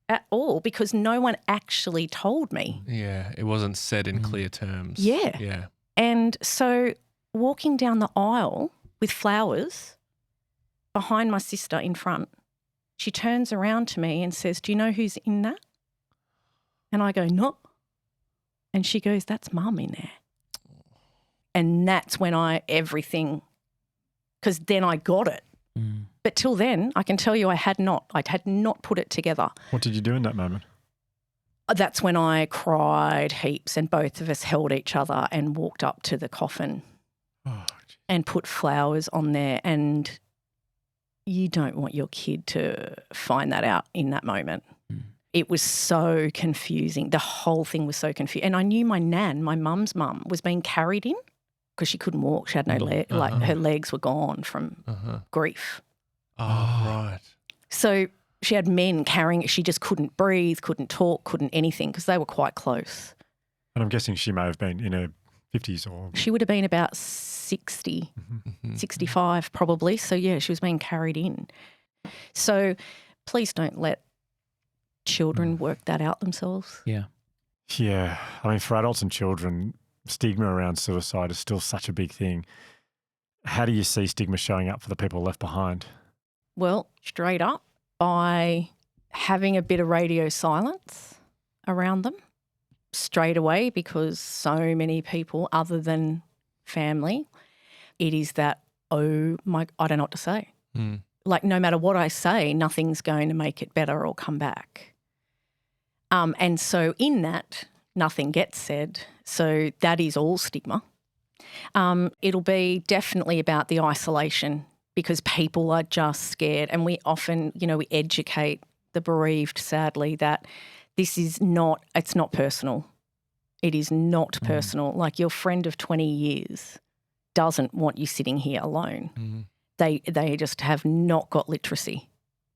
at all, because no one actually told me.
Yeah, it wasn't said in clear terms.
Yeah.
Yeah.
And so walking down the aisle with flowers behind my sister in front, she turns around to me and says, "Do you know who's in that?" And I go, "No." And she goes, "That's Mum in there." And that's when because then I got it. But till then, I can tell you I had not put it together.
What did you do in that moment?
That's when I cried heaps, and both of us held each other and walked up to the coffin and put flowers on there. And you don't want your kid to find that out in that moment. It was so confusing. The whole thing was so confusing. And I knew my nan, my mum's mum, was being carried in because she couldn't walk. She had no leg. Like her legs were gone from grief.
Oh, right.
So she had men carrying it. She just couldn't breathe, couldn't talk, couldn't anything because they were quite close.
And I'm guessing she may have been in her 50s or...
She would have been about 60, 65 probably. So, yeah, she was being carried in. So please don't let children work that out themselves.
Yeah.
Yeah. I mean, for adults and children, stigma around suicide is still such a big thing. How do you see stigma showing up for the people left behind?
Well, straight up by having a bit of radio silence around them straight away, because so many people other than family, it is that, oh my, I don't know what to say. Like no matter what I say, nothing's going to make it better or come back. And so in that, nothing gets said. So that is all stigma. It'll be definitely about the isolation because people are just scared. And we often, we educate the bereaved, sadly, that this is not, it's not personal. It is not personal. Like your friend of 20 years doesn't want you sitting here alone. They just have not got literacy.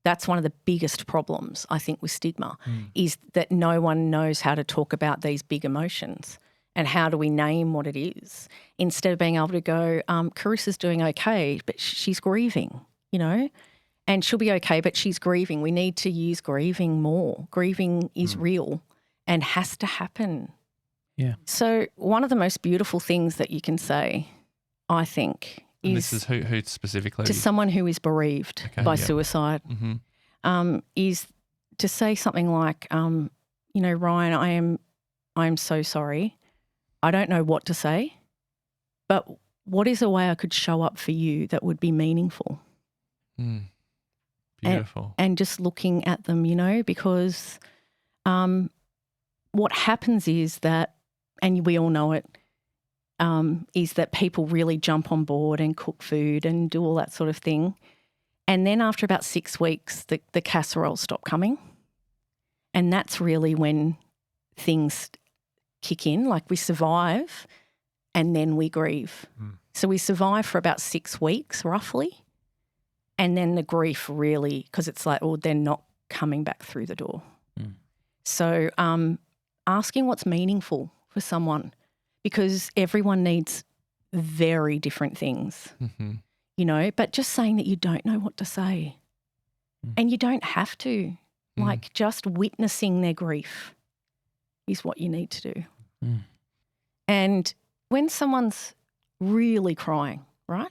That's one of the biggest problems, I think, with stigma is that no one knows how to talk about these big emotions and how do we name what it is instead of being able to go, Carissa's doing okay, but she's grieving, and she'll be okay, but she's grieving. We need to use grieving more. Grieving is real and has to happen.
Yeah.
So one of the most beautiful things that you can say, I think,
and this is who specifically?
To someone who is bereaved by suicide, is to say something like, Ryan, I am so sorry. I don't know what to say, but what is a way I could show up for you that would be meaningful?
Beautiful.
And just looking at them, because what happens is that, and we all know it, is that people really jump on board and cook food and do all that sort of thing. And then after about 6 weeks, the casseroles stop coming. And that's really when things kick in, like we survive and then we grieve. So we survive for about 6 weeks roughly. And then the grief really, because it's like, they're not coming back through the door. So asking what's meaningful for someone, because everyone needs very different things, but just saying that you don't know what to say and you don't have to, like just witnessing their grief is what you need to do. And when someone's really crying, right,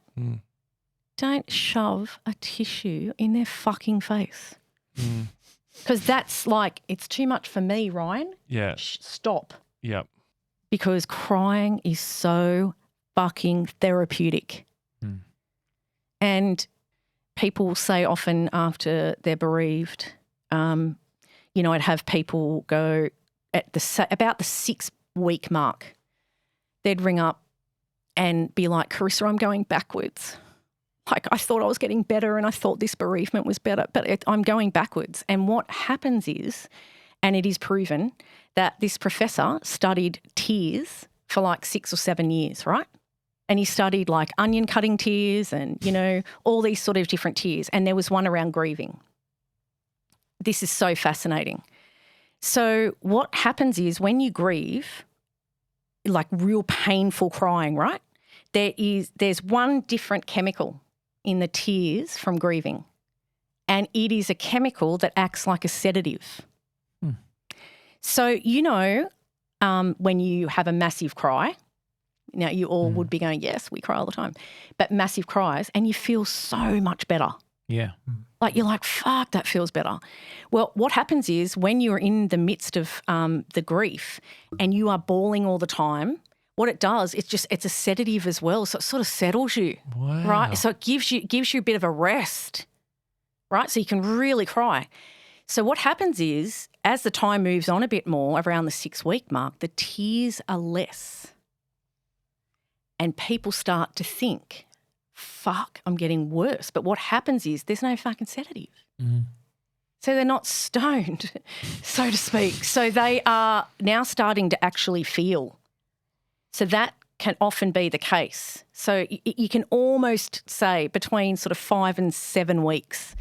don't shove a tissue in their fucking face because that's like, it's too much for me, Ryan.
Yeah.
Stop.
Yep.
Because crying is so fucking therapeutic. And people say often after they're bereaved, I'd have people go at about the 6 week mark, they'd ring up and be like, Karissa, I'm going backwards. Like I thought I was getting better and I thought this bereavement was better, but I'm going backwards. And what happens is, and it is proven, that this professor studied tears for like 6 or 7 years, right? And he studied like onion cutting tears and, all these sort of different tears. And there was one around grieving. This is so fascinating. So what happens is when you grieve, like real painful crying, right? There's one different chemical in the tears from grieving. And it is a chemical that acts like a sedative. So, when you have a massive cry, now you all would be going, yes, we cry all the time, but massive cries and you feel so much better.
Yeah.
Like you're like, fuck, that feels better. Well, what happens is when you're in the midst of the grief and you are bawling all the time, what it does, it's a sedative as well. So it sort of settles you, right? So it gives you a bit of a rest, right? So you can really cry. So what happens is as the time moves on a bit more around the 6 week mark, the tears are less. And people start to think, fuck, I'm getting worse. But what happens is there's no fucking sedative. So they're not stoned, so to speak. So they are now starting to actually feel. So that can often be the case. So you can almost say between sort of 5 and 7 weeks.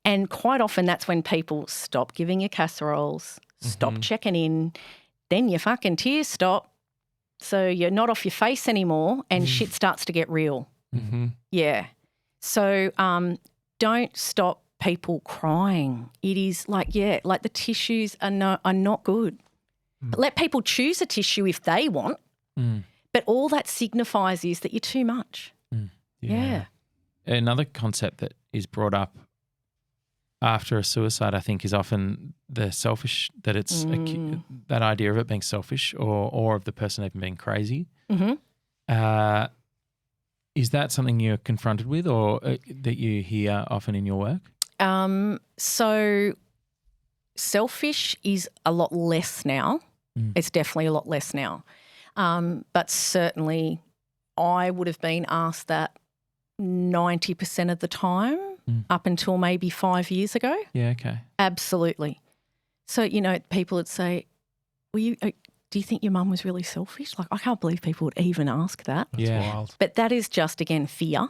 And quite often that's when people stop giving you casseroles, stop checking in, then your fucking tears stop. So you're not off your face anymore and shit starts to get real.
Mm-hmm.
Yeah. So don't stop people crying. It is like the tissues are not good. But let people choose a tissue if they want. But all that signifies is that you're too much. Yeah.
Another concept that is brought up after a suicide, I think, is often the selfish, that it's that idea of it being selfish or of the person even being crazy.
Mm-hmm.
Is that something you're confronted with or that you hear often in your work?
So selfish is a lot less now. It's definitely a lot less now. But certainly I would have been asked that 90% of the time up until maybe 5 years ago.
Yeah, okay.
Absolutely. So, people would say, do you think your mum was really selfish? Like, I can't believe people would even ask that.
That's wild.
But that is just, again, fear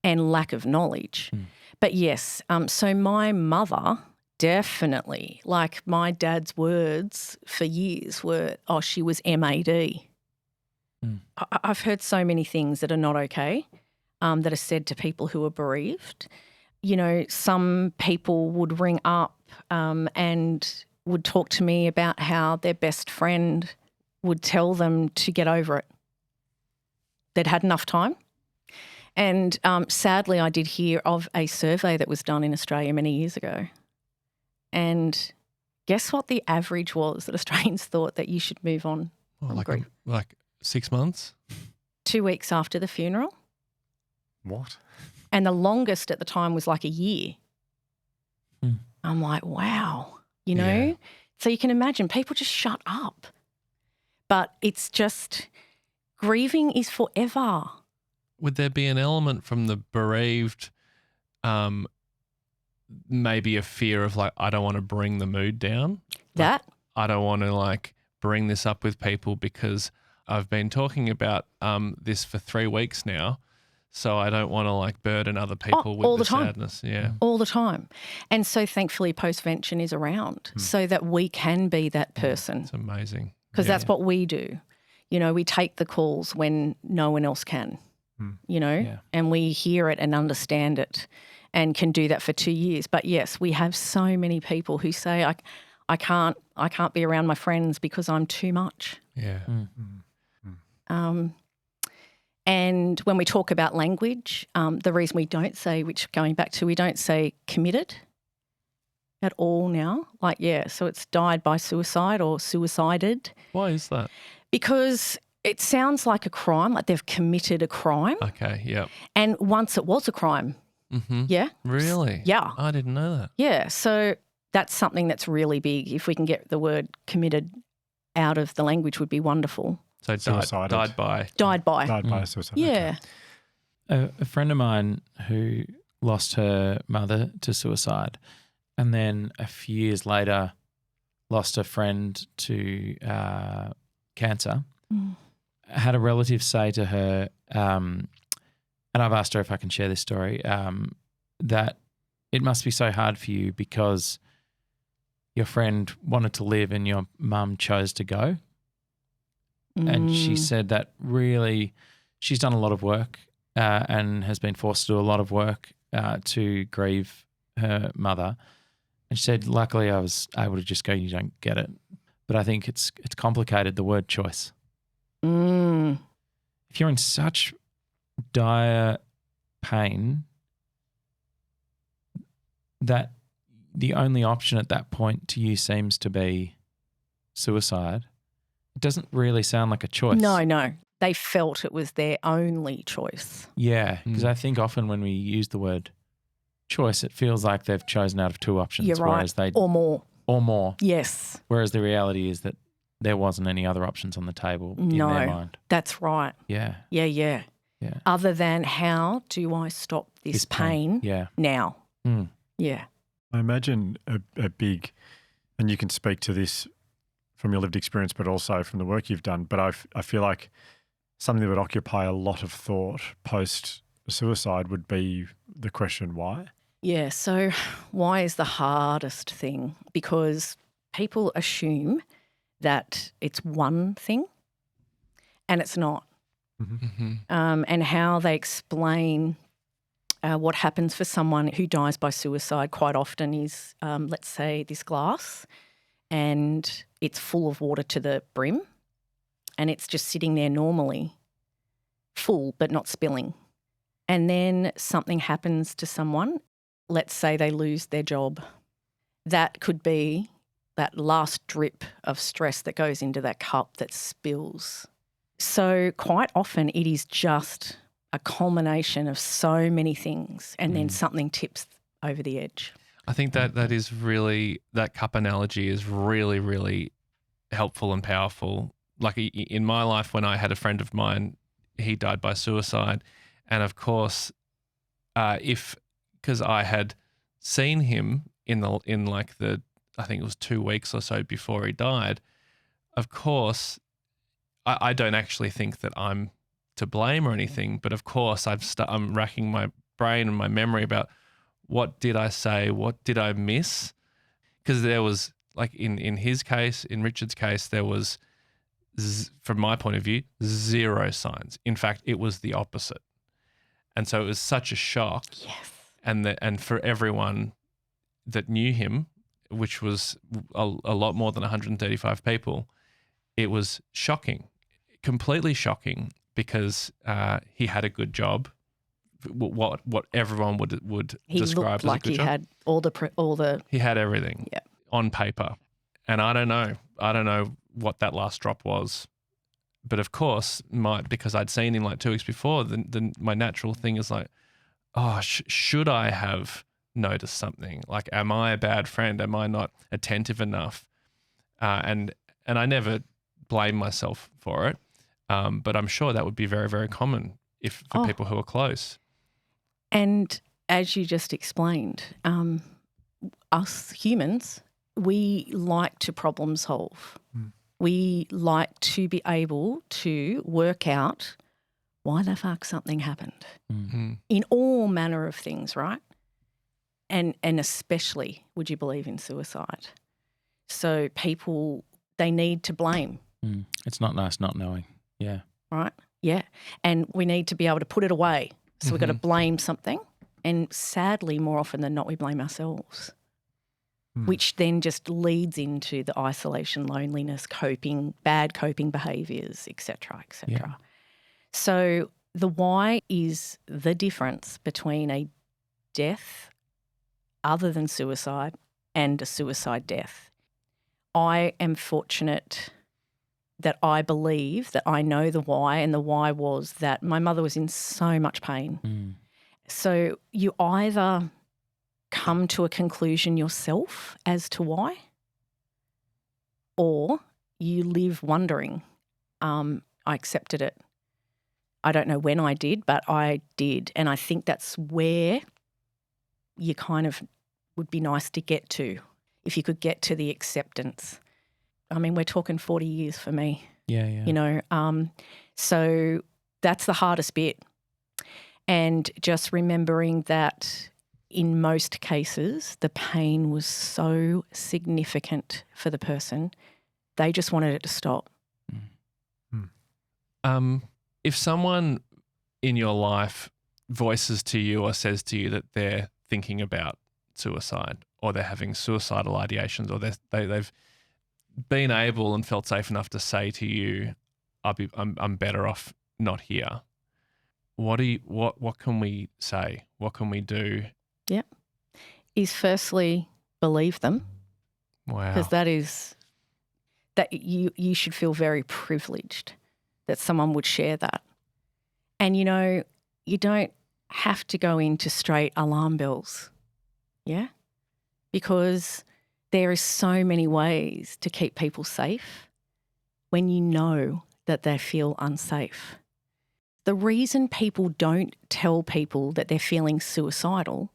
and lack of knowledge. But yes, so my mother definitely, like my dad's words for years were, she was MAD. I've heard so many things that are not okay that are said to people who are bereaved. Some people would ring up and would talk to me about how their best friend would tell them to get over it. They'd had enough time. And sadly, I did hear of a survey that was done in Australia many years ago. And guess what the average was that Australians thought that you should move on from grief?
Like 6 months?
2 weeks after the funeral.
What?
And the longest at the time was like a year. I'm like, wow,
Yeah.
So you can imagine people just shut up. But it's just, grieving is forever.
Would there be an element from the bereaved, maybe a fear of like, I don't want to bring the mood down?
That?
I don't want to bring this up with people because I've been talking about this for 3 weeks now. So I don't want to burden other people with
all
the
the time.
sadness. Yeah.
All the time. And so thankfully postvention is around so that we can be that person.
It's amazing.
Because that's what we do. We take the calls when no one else can, and we hear it and understand it and can do that for 2 years. But yes, we have so many people who say, I can't be around my friends because I'm too much.
Yeah.
And when we talk about language, the reason we don't say, we don't say committed at all now. So it's died by suicide or suicided.
Why is that?
Because it sounds like a crime, like they've committed a crime.
Okay, yeah.
And once it was a crime.
Mm-hmm.
Yeah.
Really?
Yeah.
I didn't know that.
Yeah. So that's something that's really big. If we can get the word committed out of the language would be wonderful.
So
Suicided.
died by.
Died by suicide.
Yeah.
Okay.
A friend of mine who lost her mother to suicide and then a few years later lost a friend to cancer, had a relative say to her, and I've asked her if I can share this story, that it must be so hard for you because your friend wanted to live and your mum chose to go. And she said that really she's done a lot of work and has been forced to do a lot of work to grieve her mother. And she said, luckily I was able to just go, you don't get it. But I think it's complicated, the word choice. If you're in such dire pain that the only option at that point to you seems to be suicide, it doesn't really sound like a choice.
No. They felt it was their only choice.
Yeah, because I think often when we use the word choice, it feels like they've chosen out of two options.
You're right.
Whereas
or more.
Or more.
Yes.
Whereas the reality is that there wasn't any other options on the table in their mind.
That's right.
Yeah.
Yeah. Other than how do I stop this pain
Yeah.
now?
Mm.
Yeah.
I imagine a big, and you can speak to this from your lived experience, but also from the work you've done, but I feel like something that would occupy a lot of thought post-suicide would be the question why?
Yeah, so why is the hardest thing? Because people assume that it's one thing and it's not.
Mm-hmm.
And how they explain what happens for someone who dies by suicide quite often is, let's say, this glass and it's full of water to the brim and it's just sitting there normally, full but not spilling. And then something happens to someone, let's say they lose their job. That could be that last drip of stress that goes into that cup that spills. So quite often it is just a culmination of so many things and then something tips over the edge.
I think that is really, that cup analogy is really, really helpful and powerful. Like in my life, when I had a friend of mine, he died by suicide. And of course, because I had seen him in I think it was 2 weeks or so before he died, of course, I don't actually think that I'm to blame or anything, but of course I'm racking my brain and my memory about what did I say, what did I miss? Because there was, like in his case, in Richard's case, there was, from my point of view, 0 signs. In fact, it was the opposite. And so it was such a shock.
Yes.
And for everyone that knew him, which was a lot more than 135 people, it was shocking, completely shocking, because he had a good job, what everyone would describe as a good job.
He looked like he had all the.
He had everything on paper, and I don't know what that last drop was, but of course, because I'd seen him like 2 weeks before, then my natural thing is like, oh, should I have noticed something? Like, am I a bad friend? Am I not attentive enough? And I never blame myself for it, but I'm sure that would be very, very common for people who are close.
And as you just explained, us humans, we like to problem solve. We like to be able to work out why the fuck something happened in all manner of things, right? And especially, would you believe, in suicide? So people, they need to blame.
It's not nice not knowing. Yeah.
Right? Yeah. And we need to be able to put it away. So we've got to blame something. And sadly, more often than not, we blame ourselves, which then just leads into the isolation, loneliness, bad coping behaviours, et cetera, et cetera.
Yeah.
So the why is the difference between a death other than suicide and a suicide death. I am fortunate that I believe that I know the why, and the why was that my mother was in so much pain. So you either come to a conclusion yourself as to why, or you live wondering. I accepted it. I don't know when I did, but I did. And I think that's where you kind of would be nice to get to, if you could get to the acceptance. I mean, we're talking 40 years for me.
Yeah.
You know, so that's the hardest bit. And just remembering that in most cases, the pain was so significant for the person, they just wanted it to stop.
If someone in your life voices to you or says to you that they're thinking about suicide, or they're having suicidal ideations, or they've been able and felt safe enough to say to you, I'm better off not here. What can we say? What can we do?
Yep. Is firstly believe them.
Wow.
Because that you should feel very privileged that someone would share that. And you know, you don't have to go into straight alarm bells. Yeah? Because there is so many ways to keep people safe when you know that they feel unsafe. The reason people don't tell people that they're feeling suicidal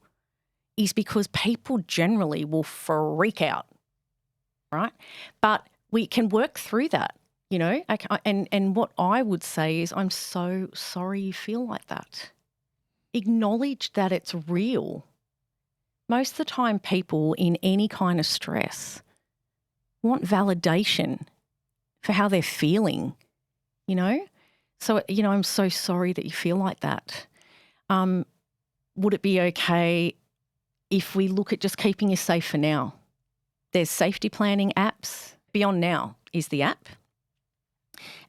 is because people generally will freak out, right? But we can work through that, you know. And what I would say is, I'm so sorry you feel like that. Acknowledge that it's real. Most of the time, people in any kind of stress want validation for how they're feeling, you know. So, you know, I'm so sorry that you feel like that. Would it be okay if we look at just keeping you safe for now? There's safety planning apps. Beyond Now is the app.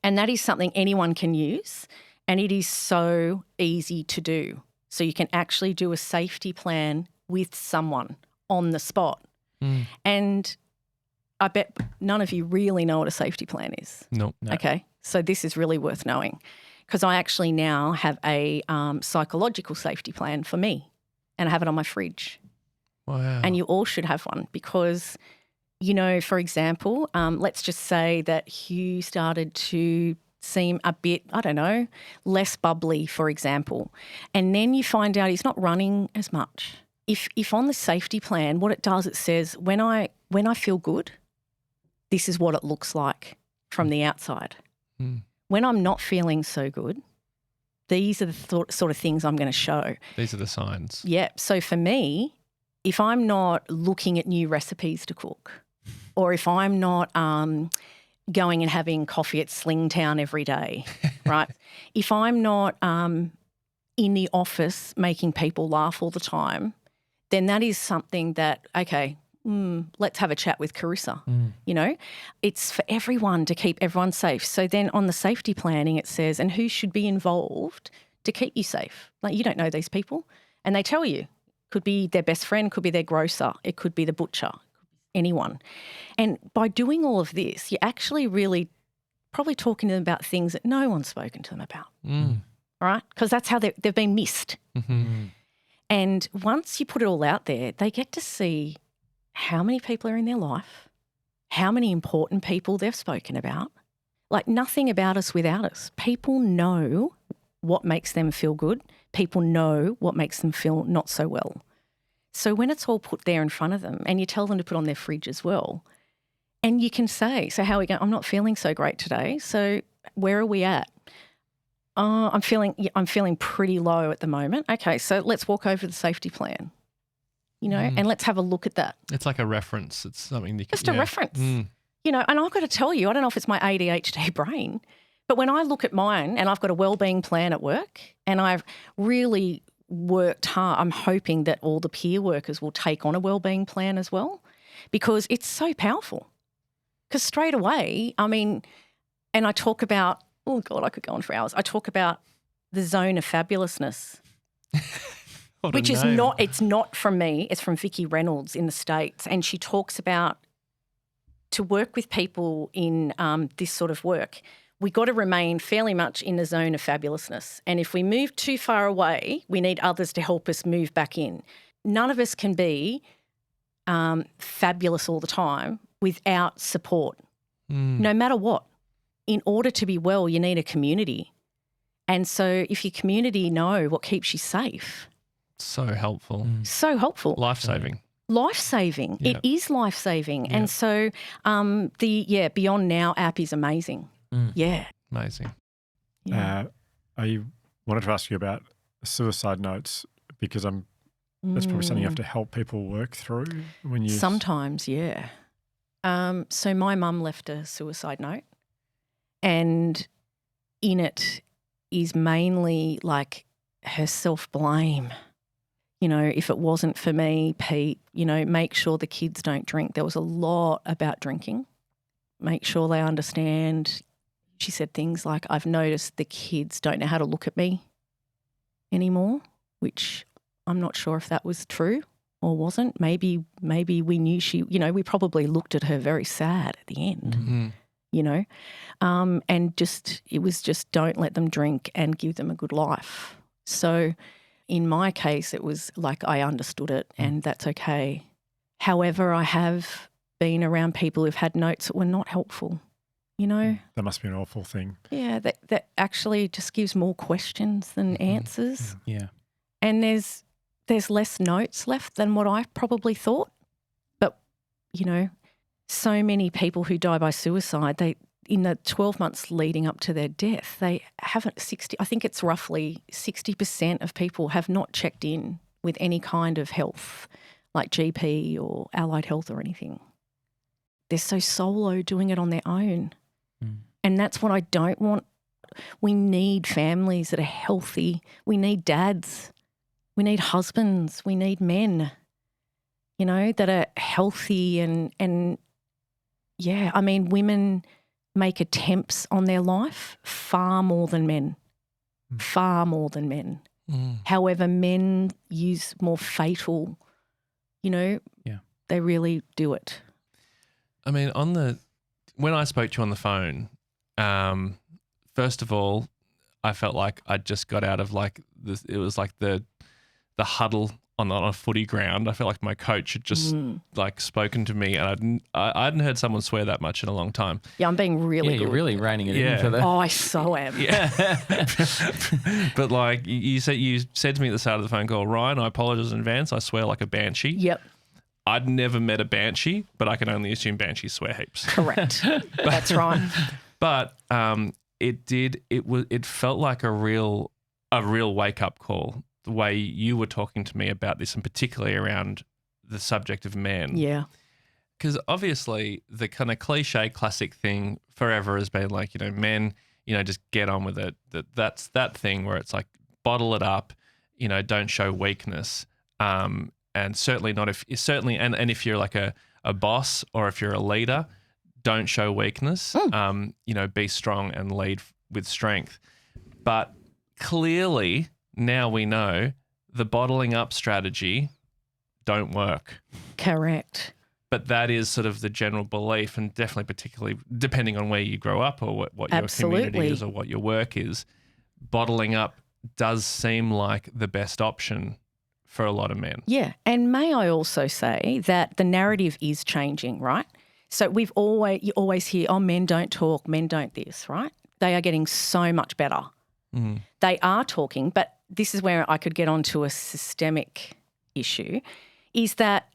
And that is something anyone can use, and it is so easy to do. So you can actually do a safety plan with someone on the spot. And I bet none of you really know what a safety plan is.
No.
Okay, so this is really worth knowing, because I actually now have a psychological safety plan for me, and I have it on my fridge.
Wow.
And you all should have one because, you know, for example, let's just say that Hugh started to seem a bit, I don't know, less bubbly, for example, and then you find out he's not running as much. If on the safety plan, what it does, it says, when I feel good, this is what it looks like from the outside. When I'm not feeling so good, these are the sort of things I'm going to show.
These are the signs.
Yeah. So for me, if I'm not looking at new recipes to cook, or if I'm not going and having coffee at Slingtown every day, right? If I'm not in the office making people laugh all the time, then that is something that, okay, let's have a chat with Karissa. You know, it's for everyone to keep everyone safe. So then on the safety planning, it says, and who should be involved to keep you safe? Like, you don't know these people, and they tell you. Could be their best friend, could be their grocer, it could be the butcher, anyone. And by doing all of this, you're actually really probably talking to them about things that no one's spoken to them about, right? Because that's how they've been missed. And once you put it all out there, they get to see how many people are in their life, how many important people they've spoken about. Like, nothing about us without us. People know what makes them feel good. People know what makes them feel not so well. So when it's all put there in front of them, and you tell them to put on their fridge as well, and you can say, so how are we going? I'm not feeling so great today. So where are we at? I'm feeling pretty low at the moment. Okay, so let's walk over the safety plan, you know, and let's have a look at that.
It's like a reference. It's something you can,
just a reference, you know. And I've got to tell you, I don't know if it's my ADHD brain, but when I look at mine, and I've got a wellbeing plan at work, and I've really worked hard, I'm hoping that all the peer workers will take on a wellbeing plan as well, because it's so powerful. Because straight away, I mean, and I talk about, oh God, I could go on for hours. I talk about the zone of fabulousness, which is not, it's not from me, it's from Vicki Reynolds in the States. And she talks about, to work with people in this sort of work, we got to remain fairly much in the zone of fabulousness. And if we move too far away, we need others to help us move back in. None of us can be fabulous all the time without support, no matter what. In order to be well, you need a community. And so if your community know what keeps you safe.
So helpful.
So helpful.
Life-saving.
Life-saving.
Yep.
It is life-saving.
Yep.
And so the Beyond Now app is amazing. Yeah.
Amazing.
Yeah.
I wanted to ask you about suicide notes, because that's probably something you have to help people work through when you...
Sometimes, yeah. So my mum left a suicide note, and in it is mainly like her self-blame. You know, if it wasn't for me, Pete, you know, make sure the kids don't drink. There was a lot about drinking. Make sure they understand. She said things like, I've noticed the kids don't know how to look at me anymore, which I'm not sure if that was true or wasn't. Maybe we knew she, you know, we probably looked at her very sad at the end, you know, and just, it was just, don't let them drink and give them a good life. So in my case, it was like, I understood it and that's okay. However, I have been around people who've had notes that were not helpful, you know.
That must be an awful thing.
Yeah, that actually just gives more questions than answers.
Yeah.
And there's there's less notes left than what I probably thought. But, so many people who die by suicide, in the 12 months leading up to their death, I think it's roughly 60% of people have not checked in with any kind of health, like GP or allied health or anything. They're so solo doing it on their own. Mm. And that's what I don't want. We need families that are healthy. We need dads. We need husbands. We need men, that are healthy and yeah, I mean, women make attempts on their life far more than men. However, men use more fatal, they really do it.
I mean, when I spoke to you on the phone, first of all, I felt like I just got out of like this. It was like the huddle on a footy ground. I felt like my coach had just like spoken to me, and I hadn't heard someone swear that much in a long time.
Yeah, I'm being really good.
You're really reining it in for that.
Oh, I so am.
Yeah. But like you said to me at the start of the phone call, Ryan, I apologize in advance. I swear like a banshee.
Yep.
I'd never met a banshee, but I can only assume banshees swear heaps.
Correct. That's right.
But it felt like a real wake up call, the way you were talking to me about this, and particularly around the subject of men.
Yeah.
Because obviously the kind of cliche classic thing forever has been like, men, just get on with it. That's that thing where it's like bottle it up, don't show weakness. And certainly not if you're like a boss or if you're a leader, don't show weakness. Be strong and lead with strength. But clearly now we know the bottling up strategy don't work.
Correct.
But that is sort of the general belief, and definitely particularly depending on where you grow up or what your community is or what your work is, bottling up does seem like the best option for a lot of men.
Yeah. And may I also say that the narrative is changing, right? So you always hear, oh, men don't talk, men don't this, right? They are getting so much better. Mm. They are talking, but this is where I could get onto a systemic issue, is that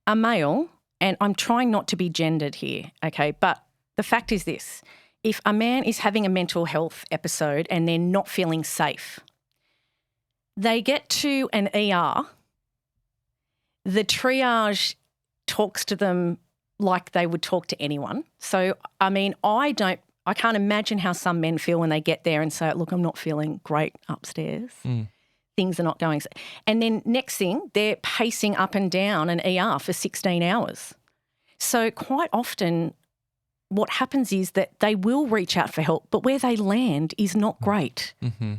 a male, and I'm trying not to be gendered here, okay, but the fact is this: if a man is having a mental health episode and they're not feeling safe, they get to an ER, the triage talks to them like they would talk to anyone. So, I mean, I can't imagine how some men feel when they get there and say, look, I'm not feeling great upstairs. Things are not going. And then next thing, they're pacing up and down an ER for 16 hours. So quite often what happens is that they will reach out for help, but where they land is not great. Mm-hmm.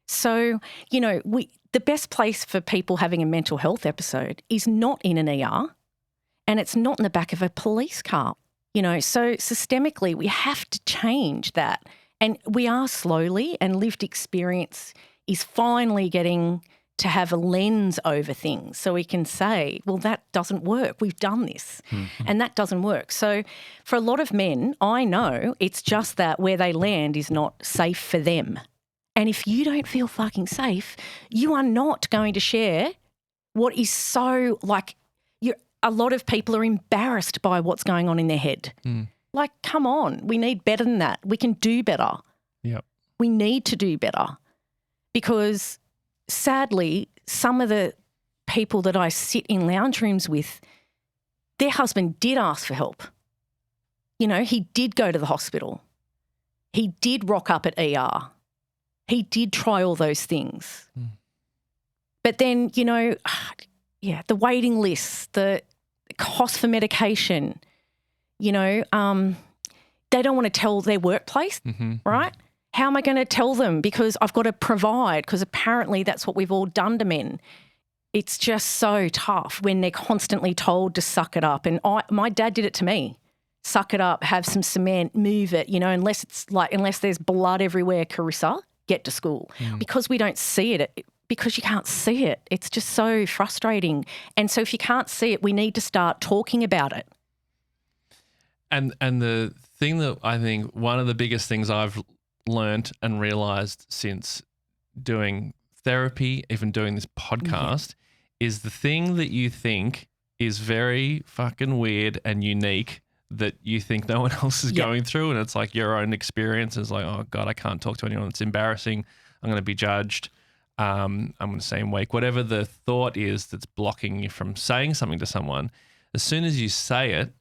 So, the best place for people having a mental health episode is not in an ER, and it's not in the back of a police car. So systemically we have to change that. And we are slowly, and lived experience is finally getting to have a lens over things so we can say, well, that doesn't work. We've done this and that doesn't work. So for a lot of men, I know it's just that where they land is not safe for them. And if you don't feel fucking safe, you are not going to share what is so a lot of people are embarrassed by what's going on in their head. Like, come on, we need better than that. We can do better.
Yep.
We need to do better because sadly, some of the people that I sit in lounge rooms with, their husband did ask for help. He did go to the hospital. He did rock up at ER. He did try all those things. But then, the waiting lists, the cost for medication, they don't want to tell their workplace, right? How am I going to tell them? Because I've got to provide, because apparently that's what we've all done to men. It's just so tough when they're constantly told to suck it up. And my dad did it to me. Suck it up, have some cement, move it, unless there's blood everywhere, Karissa, get to school. Because we don't see it, because you can't see it. It's just so frustrating. And so if you can't see it, we need to start talking about it.
And the thing that I think one of the biggest things I've learned and realized since doing therapy, even doing this podcast, is the thing that you think is very fucking weird and unique that you think no one else is going through, and it's like your own experience is like, oh God, I can't talk to anyone. It's embarrassing. I'm going to be judged. I'm going to seem weak. Whatever the thought is that's blocking you from saying something to someone, as soon as you say it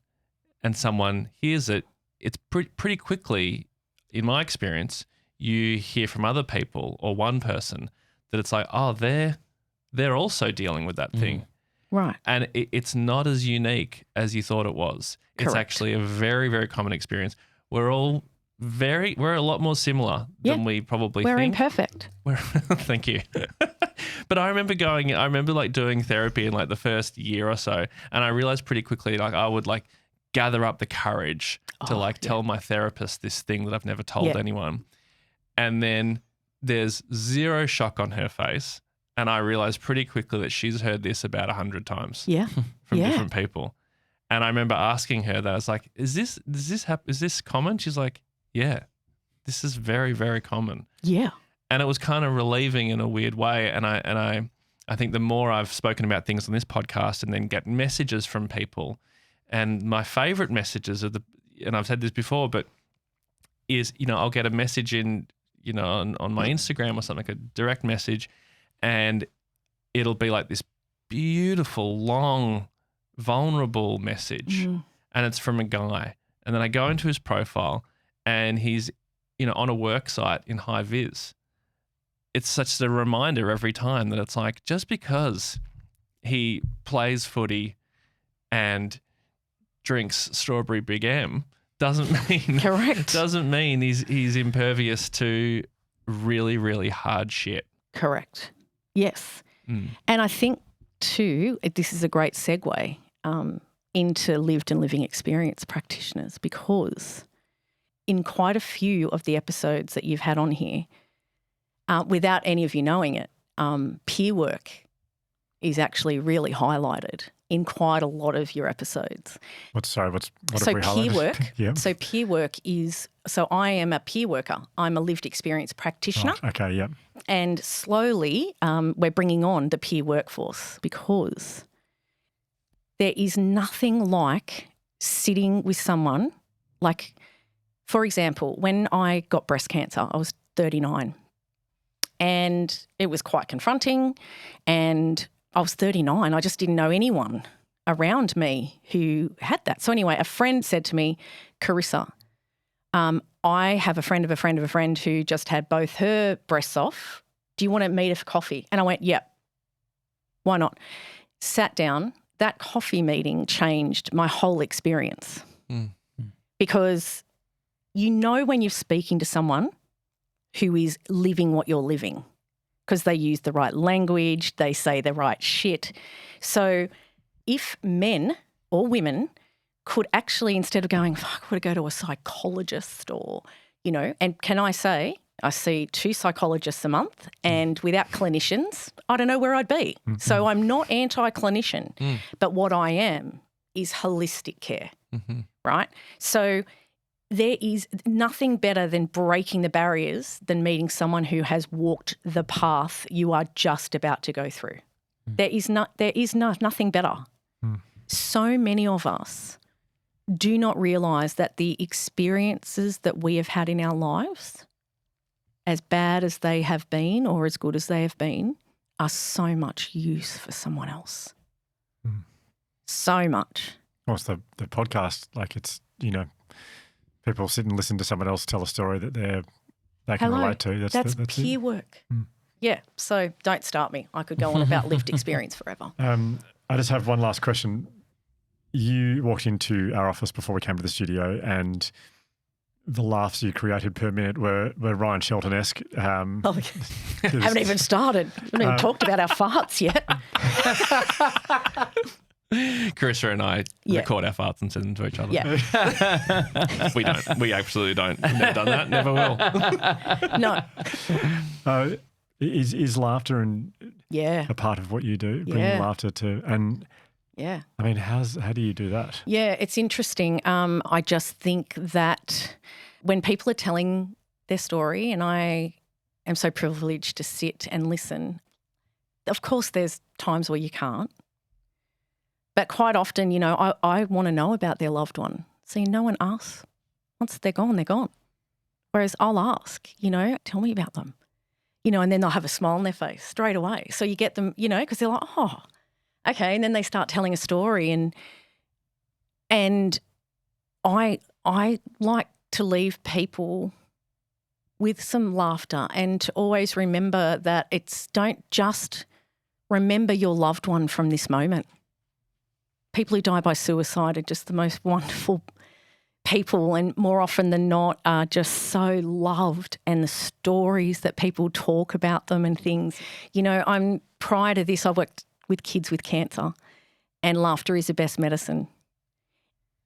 and someone hears it, it's pretty quickly, in my experience, you hear from other people or one person that it's like, oh, they're also dealing with that thing.
Right.
And it's not as unique as you thought it was. It's
Correct.
actually a very, very common experience. We're a lot more similar than we probably
We're
think.
imperfect.
Thank you. But I remember like doing therapy in like the first year or so, and I realized pretty quickly, like I would like gather up the courage to tell my therapist this thing that I've never told anyone. And then there's zero shock on her face. And I realized pretty quickly that she's heard this about 100 times from different people. And I remember asking her that. I was like, is this common? She's like, yeah, this is very, very common.
Yeah.
And it was kind of relieving in a weird way. And I think the more I've spoken about things on this podcast and then get messages from people, and my favorite messages and I've said this before, but is, I'll get a message in, on my Instagram or something, like a direct message, and it'll be like this beautiful, long, vulnerable message. And it's from a guy. And then I go into his profile and he's, on a work site in high vis. It's such a reminder every time that it's like, just because he plays footy and drinks strawberry Big M doesn't mean he's impervious to really, really hard shit.
Correct. Yes. And I think too, this is a great segue into lived and living experience practitioners, because in quite a few of the episodes that you've had on here, without any of you knowing it, peer work is actually really highlighted in quite a lot of your episodes.
What have we
peer
highlighted?
work. So peer work is, I am a peer worker. I'm a lived experience practitioner.
Right. Okay, yeah.
And slowly we're bringing on the peer workforce, because there is nothing like sitting with someone. Like, for example, when I got breast cancer, I was 39 and it was quite confronting, and I was 39. I just didn't know anyone around me who had that. So anyway, a friend said to me, Karissa, I have a friend of a friend of a friend who just had both her breasts off. Do you want to meet for coffee? And I went, yep. Why not? Sat down. That coffee meeting changed my whole experience. Because when you're speaking to someone who is living what you're living, because they use the right language, they say the right shit. So if men or women could actually, instead of going, fuck, I would go to a psychologist or, and can I say, I see 2 psychologists a month, and without clinicians, I don't know where I'd be. So I'm not anti-clinician, but what I am is holistic care, right? So there is nothing better than breaking the barriers than meeting someone who has walked the path you are just about to go through. There is nothing better. So many of us do not realise that the experiences that we have had in our lives, as bad as they have been or as good as they have been, are so much use for someone else. So much.
Well, it's the podcast, like it's, people sit and listen to someone else tell a story that they can relate to. That's
peer work. Yeah, so don't start me. I could go on about lived experience forever.
I just have one last question. You walked into our office before we came to the studio, and the laughs you created per minute were Ryan Shelton-esque.
Haven't even started. We haven't even talked about our farts yet.
Karissa and I record our farts and send them to each other.
Yeah.
We don't. We absolutely don't. Never done that. Never will.
No.
Is laughter a part of what you do? Bringing laughter to I mean, how do you do that?
Yeah, it's interesting. I just think that when people are telling their story, and I am so privileged to sit and listen, Of course, there's times where you can't. But quite often, you know, I want to know about their loved one. See, no one asks. Once they're gone, they're gone. Whereas I'll ask, you know, tell me about them. You know, and then they'll have a smile on their face straight away. So you get them, you know, because they're like, oh, okay. And then they start telling a story. And I like to leave people with some laughter and to always remember that don't just remember your loved one from this moment. People who die by suicide are just the most wonderful people, and more often than not are just so loved, and the stories that people talk about them and things. You know, prior to this, I worked with kids with cancer, and laughter is the best medicine.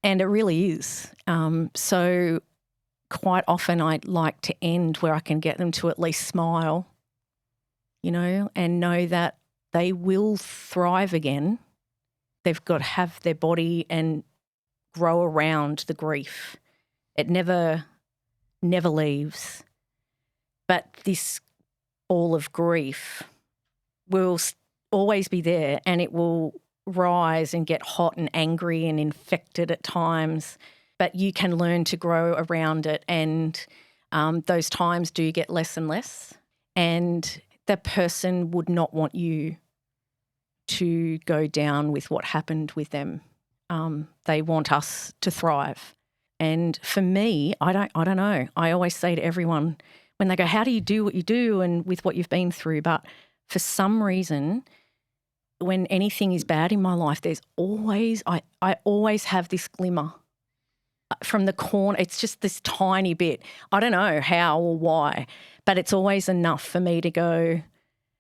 And it really is. So quite often I like to end where I can get them to at least smile, you know, and know that they will thrive again. They've got to have their body and grow around the grief. It never leaves. But this ball of grief will always be there, and it will rise and get hot and angry and infected at times. But you can learn to grow around it, and those times do get less and less. And that person would not want you to go down with what happened with them. They want us to thrive. And for me, I don't know. I always say to everyone when they go, how do you do what you do and with what you've been through? But for some reason, when anything is bad in my life, there's always, I always have this glimmer from the corner. It's just this tiny bit. I don't know how or why, but it's always enough for me to go,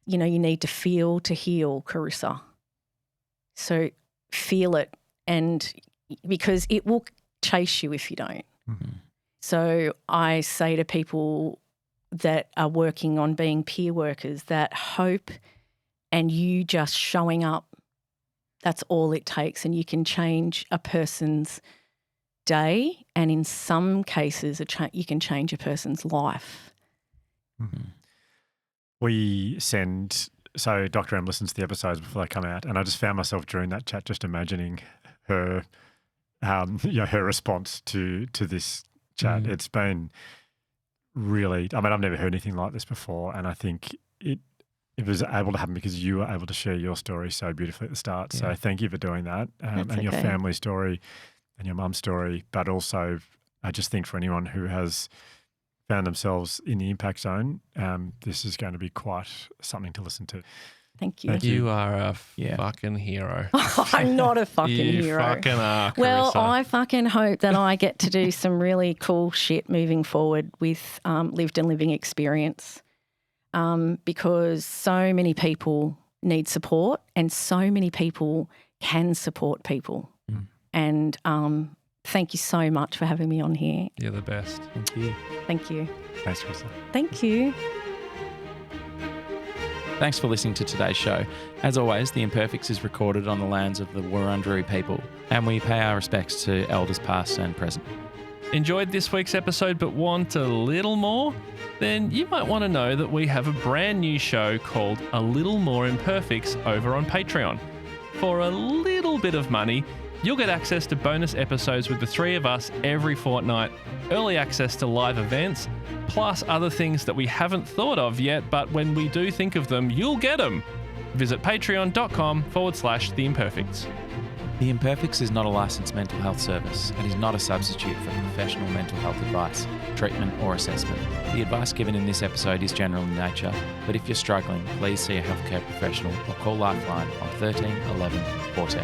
you know, you need to feel to heal, Karissa. So feel it, and because it will chase you if you don't. Mm-hmm. So I say to people that are working on being peer workers that hope and you just showing up, that's all it takes, and you can change a person's day, and in some cases you can change a person's life.
Mm-hmm. We send, so Dr. M listens to the episodes before they come out, and I just found myself during that chat just imagining her, her response to this chat. Mm-hmm. It's been really, I mean, I've never heard anything like this before, and I think it was able to happen because you were able to share your story so beautifully at the start. Yeah. So thank you for doing that, and okay. Your family story and your mum's story, but also I just think for anyone who has found themselves in the impact zone, this is going to be quite something to listen to.
Thank you.
You are a fucking hero.
I'm not a fucking hero.
You fucking are, Karissa.
Well, I fucking hope that I get to do some really cool shit moving forward with lived and living experience, because so many people need support and so many people can support people. Mm. And thank you so much for having me on here.
You're the best.
Thank you.
Thank you.
Thanks, Karissa.
Thank you.
Thanks for listening to today's show. As always, The Imperfects is recorded on the lands of the Wurundjeri people, and we pay our respects to elders past and present.
Enjoyed this week's episode but want a little more? Then you might want to know that we have a brand new show called A Little More Imperfects over on Patreon. For a little bit of money, you'll get access to bonus episodes with the three of us every fortnight, early access to live events, plus other things that we haven't thought of yet, but when we do think of them, you'll get them. Visit patreon.com/The Imperfects.
The Imperfects is not a licensed mental health service and is not a substitute for professional mental health advice, treatment or assessment. The advice given in this episode is general in nature, but if you're struggling, please see a healthcare professional or call Lifeline on 13 11 14.